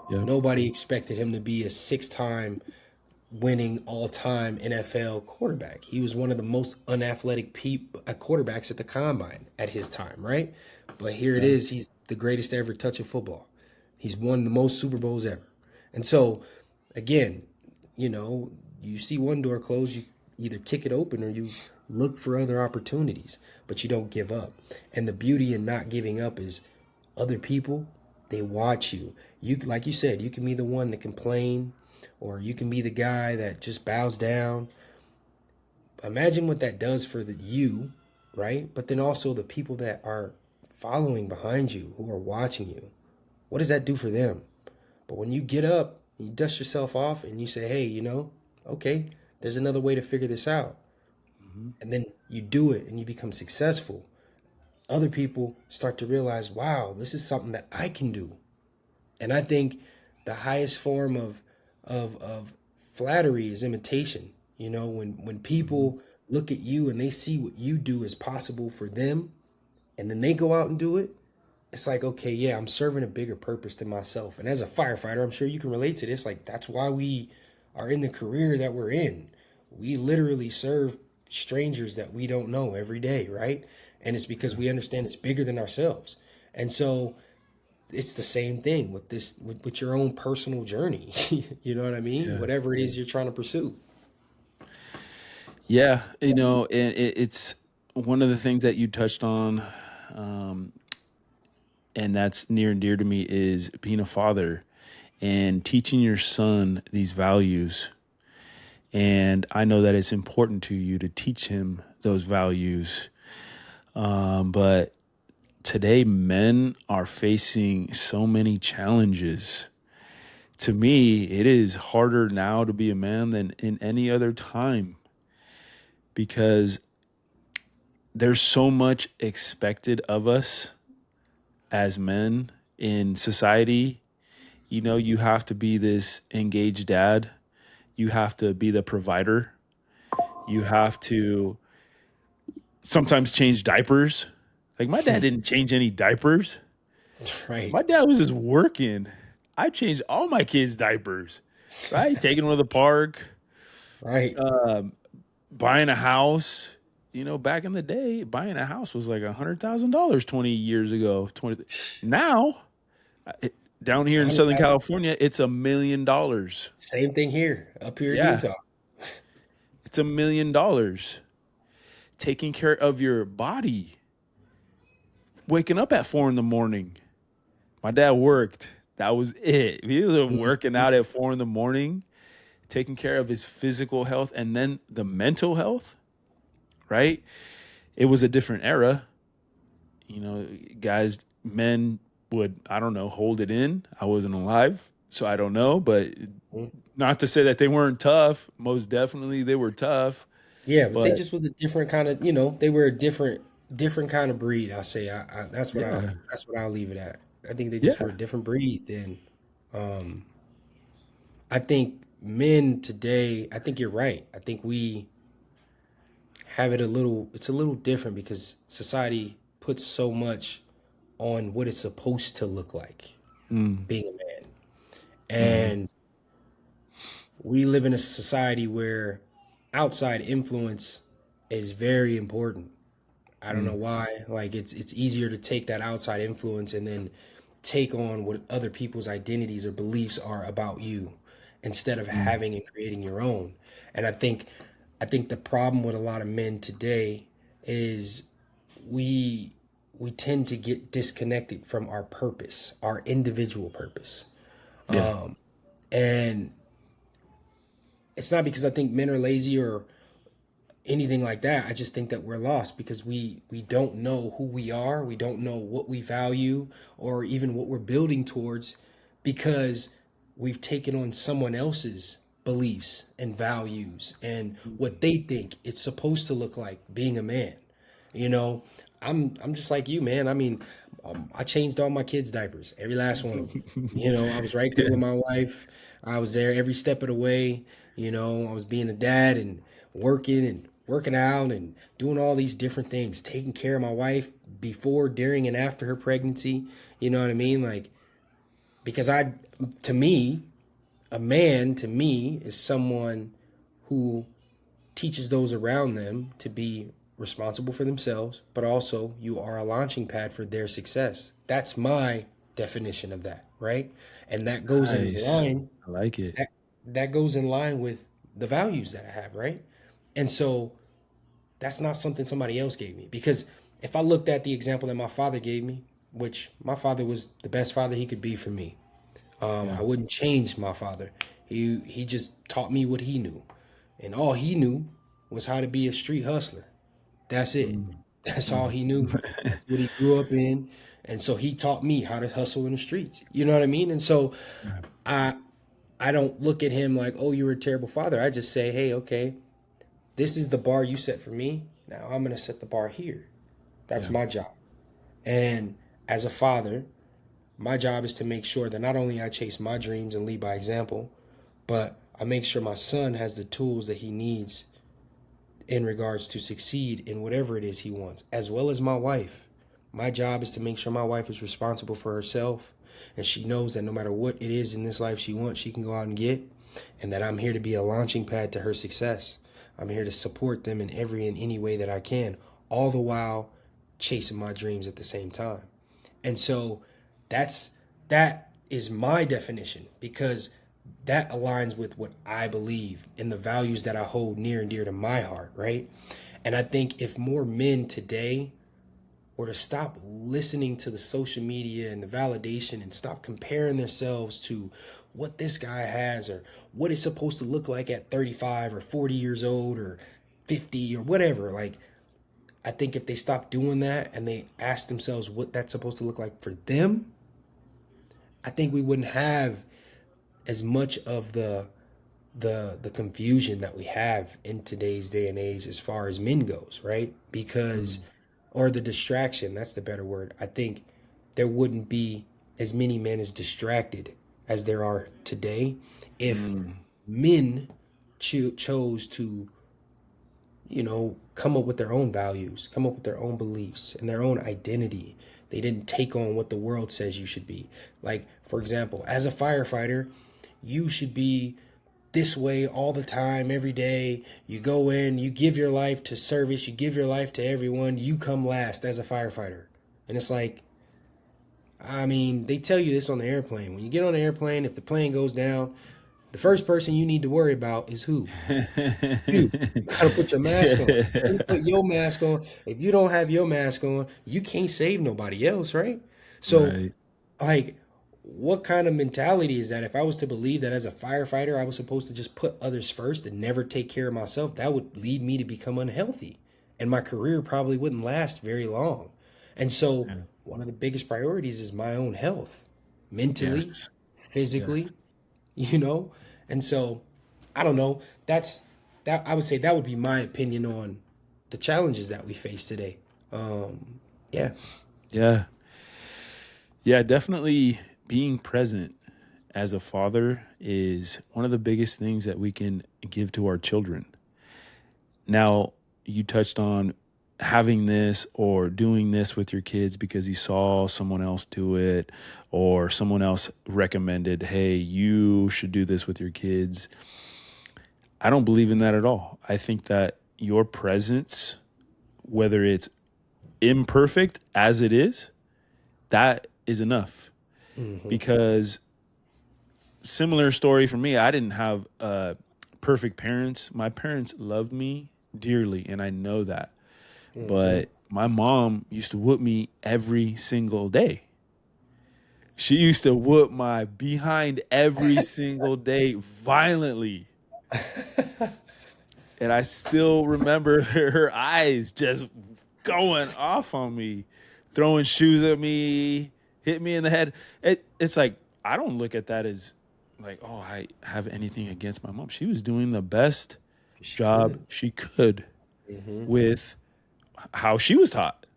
Yep. nobody expected him to be a 6-time winning all-time NFL quarterback. He was one of the most unathletic quarterbacks at the combine at his time, right? But here it Yeah. is. He's the greatest to ever touch a football. He's won the most Super Bowls ever. And so, again, you see one door close, you either kick it open or you look for other opportunities, but you don't give up. And the beauty in not giving up is other people, they watch you. You, like you said, you can be the one to complain, or you can be the guy that just bows down. Imagine what that does for you, right? But then also the people that are following behind you, who are watching you. What does that do for them? But when you get up, you dust yourself off and you say, hey, okay, there's another way to figure this out. Hmm. And then you do it and you become successful. Other people start to realize, wow, this is something that I can do. And I think the highest form of flattery is imitation. When Hmm. people look at you and they see what you do is possible for them, and then they go out and do it, it's like, okay, yeah, I'm serving a bigger purpose than myself. And as a firefighter, I'm sure you can relate to this. Like that's why we are in the career that we're in. we literally serve strangers that we don't know every day, right? And it's because we understand it's bigger than ourselves. And so it's the same thing with this, with your own personal journey. You know what I mean? Yeah. Whatever it is you're trying to pursue. Yeah, and it's one of the things that you touched on, um, and that's near and dear to me is being a father and teaching your son these values. And I know that it's important to you to teach him those values. But today, men are facing so many challenges. To me, it is harder now to be a man than in any other time because there's so much expected of us as men in society. You have to be this engaged dad. You have to be the provider. You have to sometimes change diapers. Like my dad didn't change any diapers. Right. My dad was just working. I changed all my kids' diapers, right? Taking them to the park, Right. buying a house. Back in the day, buying a house was like $100,000 20 years ago. 20 now, down here in Southern 100,000. California, it's $1 million. Same thing here, up here in Yeah, Utah. it's $1 million. Taking care of your body, waking up at 4 in the morning. My dad worked. That was it. He was working out at 4 in the morning, taking care of his physical health and then the mental health, right? It was a different era. Guys, men would, I don't know, hold it in. I wasn't alive, so I don't know. But not to say that they weren't tough. Most definitely they were tough. Yeah, but they But just was a different kind of, they were a different kind of breed. I say, yeah, that's what I'll leave it at. I think they just were yeah, a different breed than, um, I think men today, I think you're right. I think we have it's a little different because society puts so much on what it's supposed to look like being a man. hmm, And we live in a society where outside influence is very important. I don't know why. Like it's easier to take that outside influence and then take on what other people's identities or beliefs are about you instead of having and creating your own. And I think the problem with a lot of men today is we we tend to get disconnected from our purpose, our individual purpose. yeah, And it's not because I think men are lazy or anything like that. I just think that we're lost because we don't know who we are, we don't know what we value or even what we're building towards because we've taken on someone else's beliefs and values and what they think it's supposed to look like being a man. You know, I'm just like you, man. I mean, I changed all my kids' diapers, every last one of them. I was right there yeah, with my wife. I was there every step of the way. I was being a dad and working out and doing all these different things, taking care of my wife before, during, and after her pregnancy. You know what I mean? Like, because to me, a man to me is someone who teaches those around them to be responsible for themselves, but also you are a launching pad for their success. That's my definition of that, right? And that goes in nice. line I like it. that that goes in line with the values that I have, right? And so that's not something somebody else gave me because if I looked at the example that my father gave me, which my father was the best father he could be for me, Yeah, I wouldn't change my father. He just taught me what he knew, and all he knew was how to be a street hustler. That's it. mm, That's all mm. he knew. That's what he grew up in, and so he taught me how to hustle in the streets. You know what I mean? And so Yeah, I I don't look at him like, oh, you were a terrible father. I just say, hey, okay, this is the bar you set for me. Now I'm gonna set the bar here. That's yeah, my job. And as a father, my job is to make sure that not only I chase my dreams and lead by example, but I make sure my son has the tools that he needs in regards to succeed in whatever it is he wants, as well as my wife. My job is to make sure my wife is responsible for herself and she knows that no matter what it is in this life she wants, she can go out and get, and that I'm here to be a launching pad to her success. I'm here to support them in any way that I can, all the while chasing my dreams at the same time. And so that's that is my definition, because that aligns with what I believe and the values that I hold near and dear to my heart, right? And I think if more men today were to stop listening to the social media and the validation and stop comparing themselves to what this guy has or what it's supposed to look like at 35 or 40 years old or 50 or whatever, like, I think if they stop doing that and they ask themselves what that's supposed to look like for them, I think we wouldn't have as much of the confusion that we have in today's day and age as far as men goes, right? Because, or the distraction, that's the better word. I think there wouldn't be as many men as distracted as there are today if men chose to, come up with their own values, come up with their own beliefs and their own identity. They didn't take on what the world says you should be. Like, for example, as a firefighter, you should be this way all the time, every day. You go in, you give your life to service, you give your life to everyone, you come last as a firefighter. And it's like, I mean, they tell you this on the airplane. When you get on the airplane, if the plane goes down, the first person you need to worry about is who? You. You gotta put your mask on. You put your mask on. If you don't have your mask on, you can't save nobody else, right? So, Right. like, what kind of mentality is that? If I was to believe that as a firefighter, I was supposed to just put others first and never take care of myself, that would lead me to become unhealthy. And my career probably wouldn't last very long. And so, Yeah. one of the biggest priorities is my own health, mentally, Yes. Yes. physically, you know? And so, I don't know. I would say that would be my opinion on the challenges that we face today. Yeah. Yeah. Yeah, definitely being present as a father is one of the biggest things that we can give to our children. Now, you touched on having this or doing this with your kids because you saw someone else do it or someone else recommended, hey, you should do this with your kids. I don't believe in that at all. I think that your presence, whether it's imperfect as it is, that is enough. Hmm. Because similar story for me, I didn't have perfect parents. My parents loved me dearly, and I know that. Hmm. But my mom used to whoop me every single day. She used to whoop my behind every single day violently. And I still remember her eyes just going off on me, throwing shoes at me, hit me in the head. It's like, I don't look at that as like, oh, I have anything against my mom. She was doing the best She job could. she could Hmm. with how she was taught.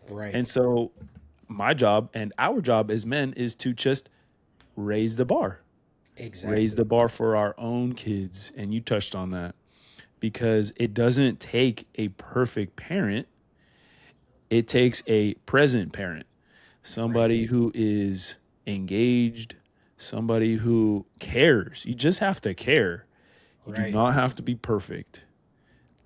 Right. And so my job and our job as men is to just raise the bar, raise the Exactly. bar for our own kids. And you touched on that because it doesn't take a perfect parent, it takes a present parent, Right. somebody who is engaged, somebody who cares. You just have to care. You do Right. not have to be perfect.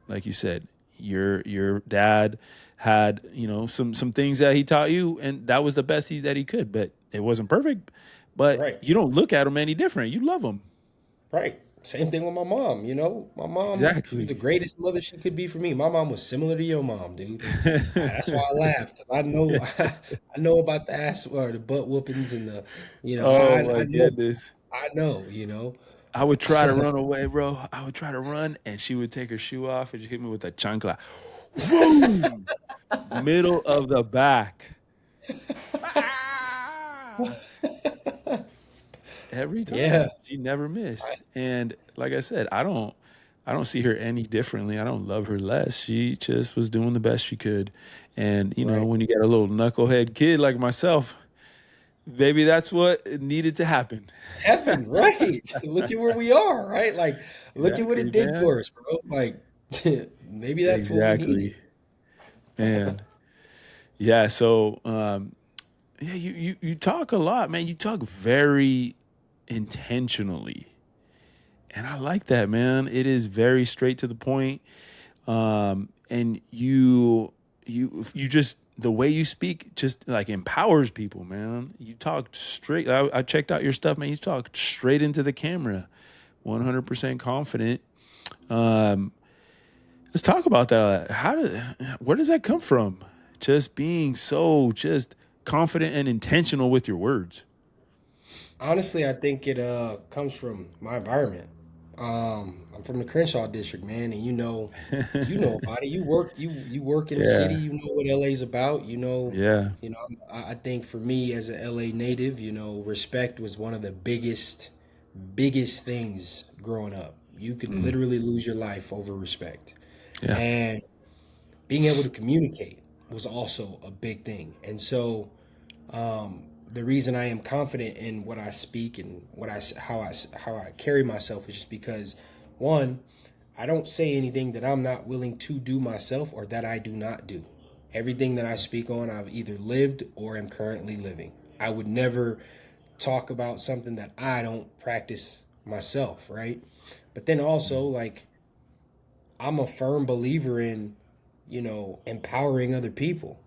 Like you said, your dad had, some things that he taught you and that was the best that he could, but it wasn't perfect. But Right. you don't look at him any different. You love him. Right. Same thing with my mom. My mom, she was the Exactly. greatest mother she could be for me. My mom was similar to your mom, dude. And that's why I laugh, because I know, I know about the ass or the butt whoopings and the, Oh I my know, goodness. I know. I would try to run away, bro. I would try to run, and she would take her shoe off and hit me with a chancla. Boom! Middle of the back. Ah! Every Yeah. time. She never missed. And like I said, I don't see her any differently. I don't love her less. She just was doing the best she could. And Right. when you got a little knucklehead kid like myself, maybe that's what needed to happen. Happened, right. Look at where we are, right? Like, look at what Exactly, it did man. for us, bro. Like, maybe that's what we needed. Exactly. Man. Yeah, so yeah, you talk a lot, man. You talk very intentionally. And I like that, man. It is very straight to the point. And you just, the way you speak just like empowers people, man. You talk straight. I checked out your stuff, man. You talk straight into the camera, 100% confident. Um, let's talk about that. Where does that come from? Just being so just confident and intentional with your words. Honestly, I think it comes from my environment. I'm from the Crenshaw district, man, and you know about it. You work in the city. Yeah. You know what LA's about. Yeah. I think for me as a LA native, respect was one of the biggest things growing up. You could Mm, literally lose your life over respect, yeah. and being able to communicate was also a big thing. And so the reason I am confident in what I speak and how I carry myself is just because, one, I don't say anything that I'm not willing to do myself or that I do not do. Everything that I speak on, I've either lived or am currently living. I would never talk about something that I don't practice myself, right? But then also, like, I'm a firm believer in, empowering other people.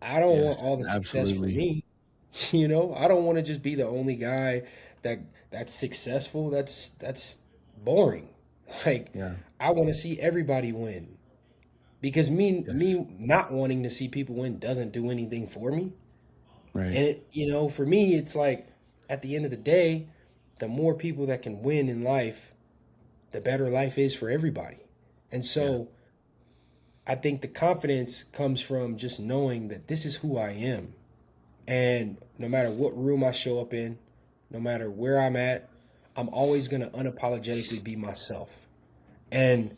I don't Yes, want all the success for absolutely. me. I don't want to just be the only guy that that's successful. That's boring. Like, Yeah. I want to see everybody win because me Yes. me not wanting to see people win doesn't do anything for me. Right. And for me, it's like at the end of the day, the more people that can win in life, the better life is for everybody. And Yeah. so I think the confidence comes from just knowing that this is who I am. And no matter what room I show up in, no matter where I'm at, I'm always going to unapologetically be myself. And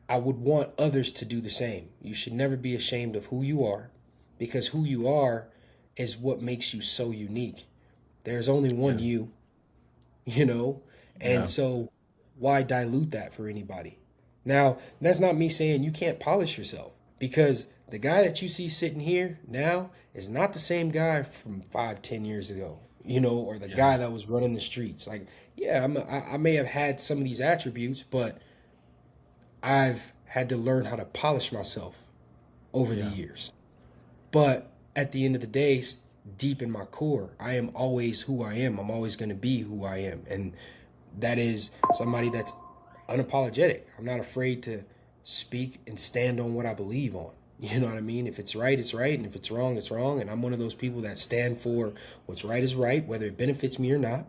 I would want others to do the same. You should never be ashamed of who you are because who you are is what makes you so unique. There's only one Yeah. you, you know? And Yeah. so why dilute that for anybody? Now, that's not me saying you can't polish yourself because the guy that you see sitting here now is not the same guy from 5, 10 years ago, or the Yeah. guy that was running the streets. Like, yeah, I may have had some of these attributes, but I've had to learn how to polish myself over the Yeah. years. But at the end of the day, deep in my core, I am always who I am. I'm always going to be who I am. And that is somebody that's unapologetic. I'm not afraid to speak and stand on what I believe on. You know what I mean? If it's right, it's right. And if it's wrong, it's wrong. And I'm one of those people that stand for what's right is right, whether it benefits me or not.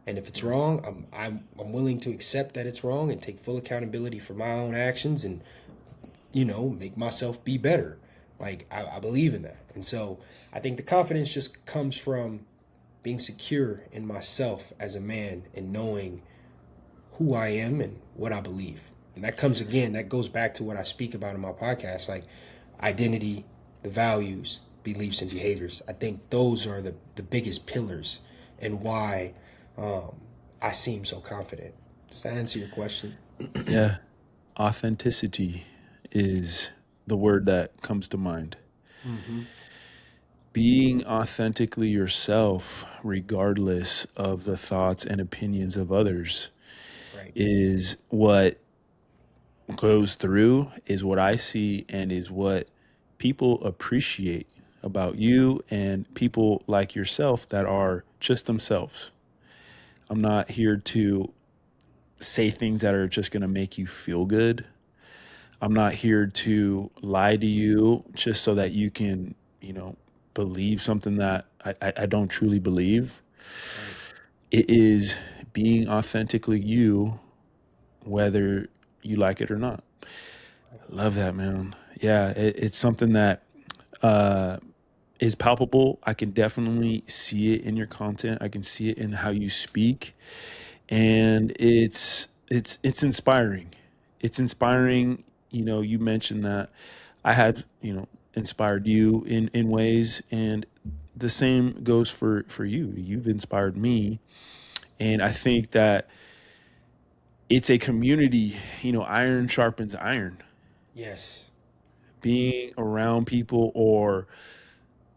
And if it's Right. wrong, I'm willing to accept that it's wrong and take full accountability for my own actions and make myself be better. Like I believe in that. And so I think the confidence just comes from being secure in myself as a man and knowing who I am and what I believe. And that goes back to what I speak about in my podcast, like identity, the values, beliefs, and behaviors. I think those are the biggest pillars and why um, I seem so confident. Does that answer your question? Yeah. Authenticity is the word that comes to mind. Mm-hmm. Being authentically yourself, regardless of the thoughts and opinions of others, Right. is what goes through, is what I see, and is what people appreciate about you and people like yourself that are just themselves. I'm not here to say things that are just going to make you feel good. I'm not here to lie to you just so that you can, believe something that I don't truly believe. Right. It is being authentically you, whether you like it or not. Love that, man. Yeah, it's something that uh, is palpable. I can definitely see it in your content. I can see it in how you speak, and it's inspiring. It's inspiring. You mentioned that I had inspired you in ways, and the same goes for you. You've inspired me, and I think that it's a community. Iron sharpens iron. Yes. Being around people or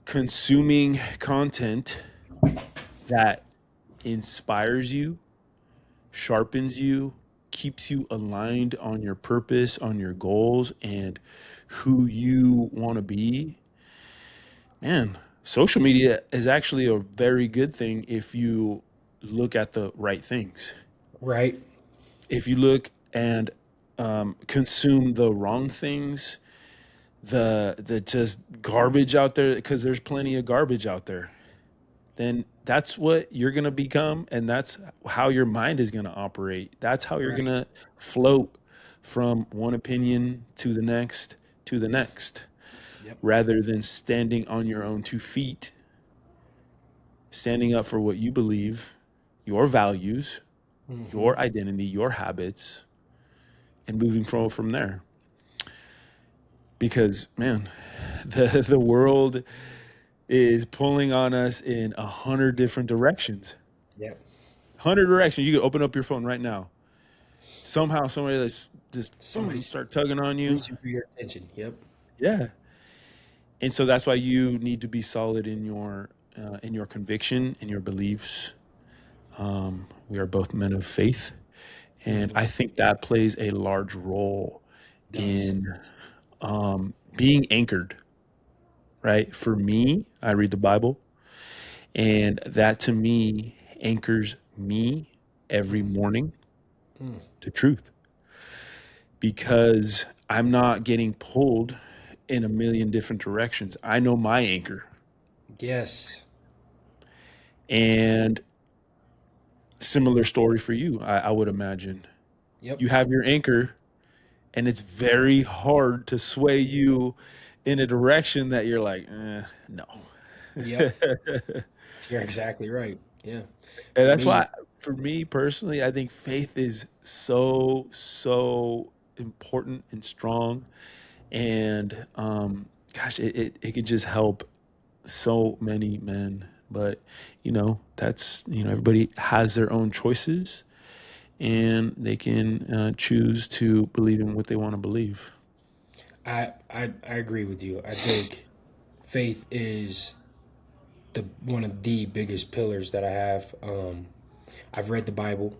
consuming content that inspires you sharpens you, keeps you aligned on your purpose, on your goals, and who you want to be, man, social media is actually a very good thing if you look at the right things. Right. If you look and consume the wrong things, the just garbage out there, because there's plenty of garbage out there, then that's what you're going to become, and that's how your mind is going to operate. That's how you're going Right. to float from one opinion to the next, Yep. rather than standing on your own 2 feet, standing up for what you believe, your values, Hmm. your identity, your habits, and moving forward from there. Because, man, the world is pulling on us in 100 different directions. Yep. 100 directions. You can open up your phone right now. Somehow, somebody that's just boom, Somebody's start tugging on you. reaching for your attention. Yep. Yeah, and so that's why you need to be solid in your conviction, in your beliefs. We are both men of faith, and Hmm. I think that plays a large role Does. in being anchored. Right? For me, I read the Bible, and that to me anchors me every morning Mm. to truth, because I'm not getting pulled in a million different directions. I know my anchor. Yes. And similar story for you, I would imagine. Yep. You have your anchor, and it's very hard to sway you in a direction that you're like, no. Yep. You're exactly right. Yeah. And For that's me, why, for me personally, I think faith is so, so important and strong. And gosh, it could just help so many men. But, everybody has their own choices, and they can choose to believe in what they want to believe. I agree with you. I think faith is the one of the biggest pillars that I have. I've read the Bible.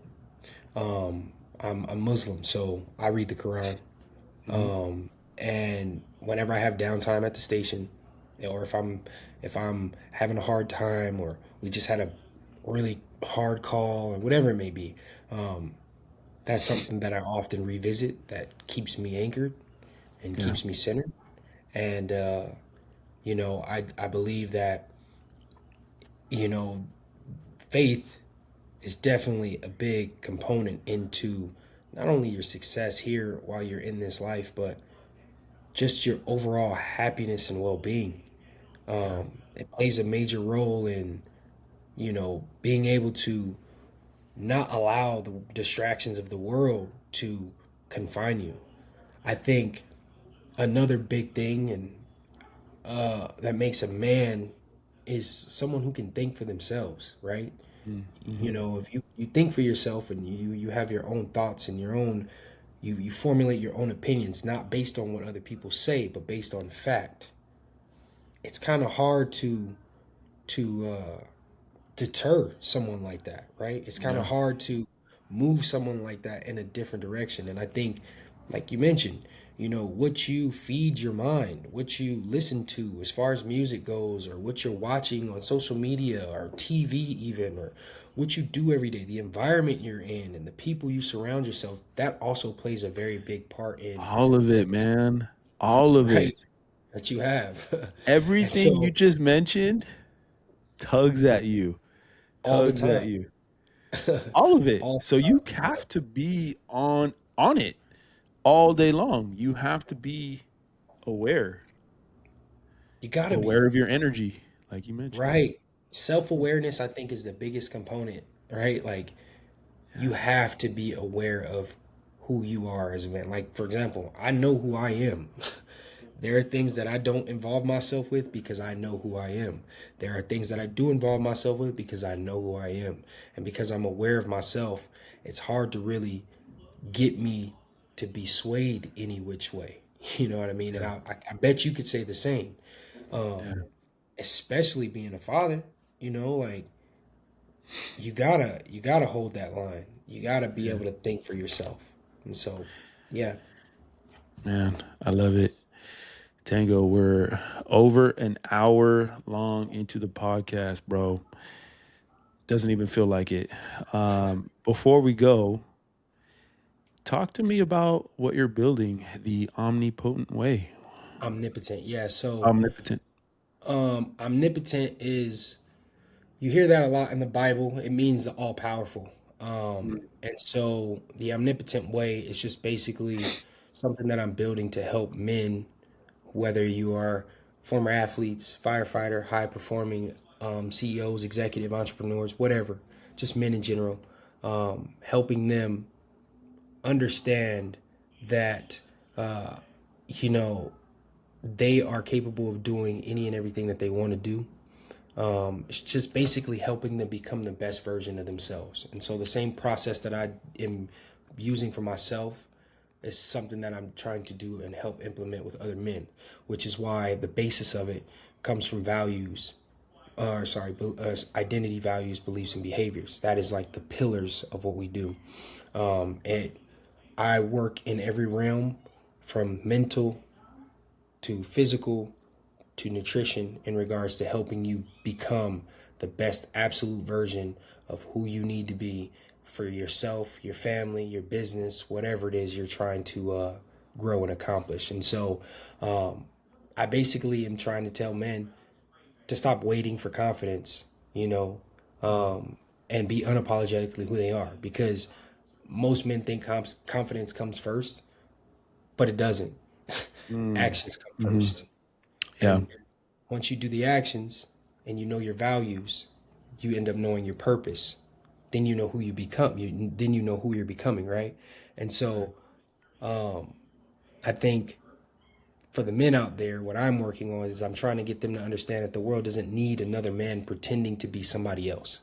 I'm a Muslim, so I read the Quran. Hmm. And whenever I have downtime at the station, or if I'm having a hard time, or we just had a really hard call, or whatever it may be, that's something that I often revisit. That keeps me anchored and Yeah. keeps me centered. And I believe that you know faith is definitely a big component into not only your success here while you're in this life, but just your overall happiness and well-being. Yeah. It plays a major role in being able to not allow the distractions of the world to confine you. I think another big thing and that makes a man is someone who can think for themselves, right? Mm-hmm. If you think for yourself and you have your own thoughts and your own you formulate your own opinions, not based on what other people say, but based on fact. It's kind of hard to deter someone like that, right? It's kind Yeah. of hard to move someone like that in a different direction. And I think, like you mentioned, what you feed your mind, what you listen to as far as music goes, or what you're watching on social media or TV, even, or what you do every day, the environment you're in, and the people you surround yourself, that also plays a very big part in All of it, man. All of it. right that you have. And Everything you so just mentioned tugs at you, all the tugs at time, you. All of it. all So the you time, yeah, have to be on it all day long. You have to be aware, you gotta be. aware of your energy, like you mentioned. Right. Self-awareness, I think, is the biggest component, right? Like, you Yeah. have to be aware of who you are as a man. Like, for example, I know who I am. There are things that I don't involve myself with because I know who I am. There are things that I do involve myself with because I know who I am. And because I'm aware of myself, it's hard to really get me to be swayed any which way. You know what I mean? And Yeah. I bet you could say the same, Yeah. especially being a father. Like you gotta hold that line. You got to be able to think for yourself. And so, yeah. Man, I love it. Tango, we're over an hour long into the podcast, bro. Doesn't even feel like it. Before we go, talk to me about what you're building, the omnipotent way. Omnipotent. Yeah. So, Omnipotent. omnipotent is, you hear that a lot in the Bible. It means the all powerful. And so the omnipotent way is just basically something that I'm building to help men, whether you are former athletes, firefighter, high performing CEOs, executive entrepreneurs, whatever, just men in general, helping them understand that, you know, they are capable of doing any and everything that they want to do. It's just basically helping them become the best version of themselves. And so the same process that I am using for myself is something that I'm trying to do and help implement with other men, which is why the basis of it comes from values, identity, values, beliefs, and behaviors. That is like the pillars of what we do. And I work in every realm from mental to physical to nutrition in regards to helping you become the best absolute version of who you need to be for yourself, your family, your business, whatever it is you're trying to grow and accomplish. And so I basically am trying to tell men to stop waiting for confidence, you know, and be unapologetically who they are, because most men think confidence comes first, but it doesn't. Mm. Actions come Hmm. first. Yeah. And once you do the actions and you know your values, you end up knowing your purpose. Then you know who you become. Then you know who you're becoming, right? And so I think for the men out there, what I'm working on is I'm trying to get them to understand that the world doesn't need another man pretending to be somebody else.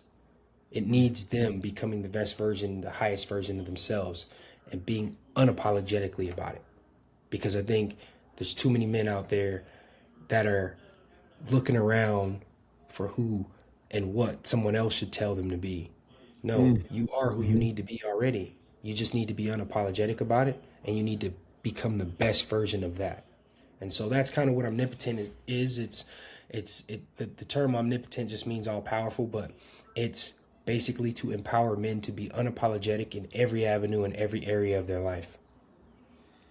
It needs them becoming the best version, the highest version of themselves, and being unapologetically about it. Because I think there's too many men out there that are looking around for who and what someone else should tell them to be. No, you are who you Mm-hmm. need to be already. You just need to be unapologetic about it, and you need to become the best version of that. And so that's kind of what omnipotent is. The term omnipotent just means all powerful, but it's basically to empower men to be unapologetic in every avenue and every area of their life.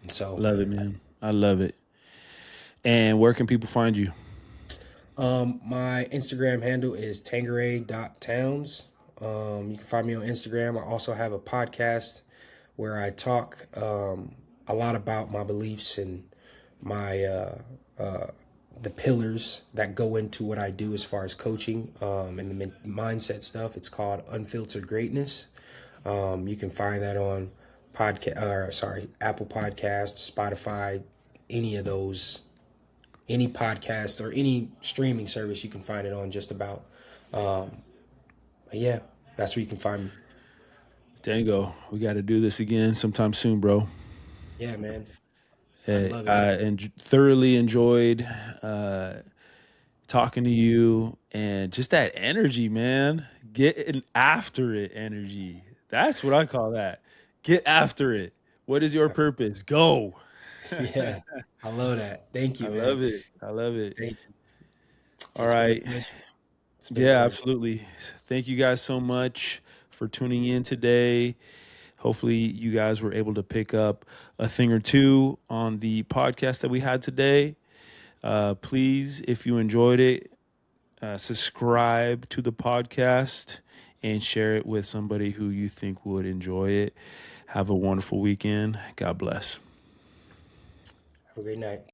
And so Love it, man. I love it. And where can people find you? my Instagram handle is tangeray.towns. You can find me on Instagram. I also have a podcast where I talk a lot about my beliefs and my the pillars that go into what I do as far as coaching and the mindset stuff. It's called Unfiltered Greatness. You can find that on Apple Podcast, Spotify, any of those, any podcast or any streaming service you can find it on just about. But yeah, that's where you can find me. Tango, we got to do this again sometime soon, bro. Yeah, man. I'd love it. Thoroughly enjoyed uh, talking to you and just that energy, man. Getting after it energy. That's what I call that. Get after it. What is your purpose? Go. Yeah, I love that. Thank I you, man. love it. I love it. Thank you. All It's been a right. pleasure. It's been a Yeah, pleasure. absolutely. Thank you guys so much for tuning in today. Hopefully, you guys were able to pick up a thing or two on the podcast that we had today. Please, if you enjoyed it, subscribe to the podcast and share it with somebody who you think would enjoy it. Have a wonderful weekend. God bless. Have a great night.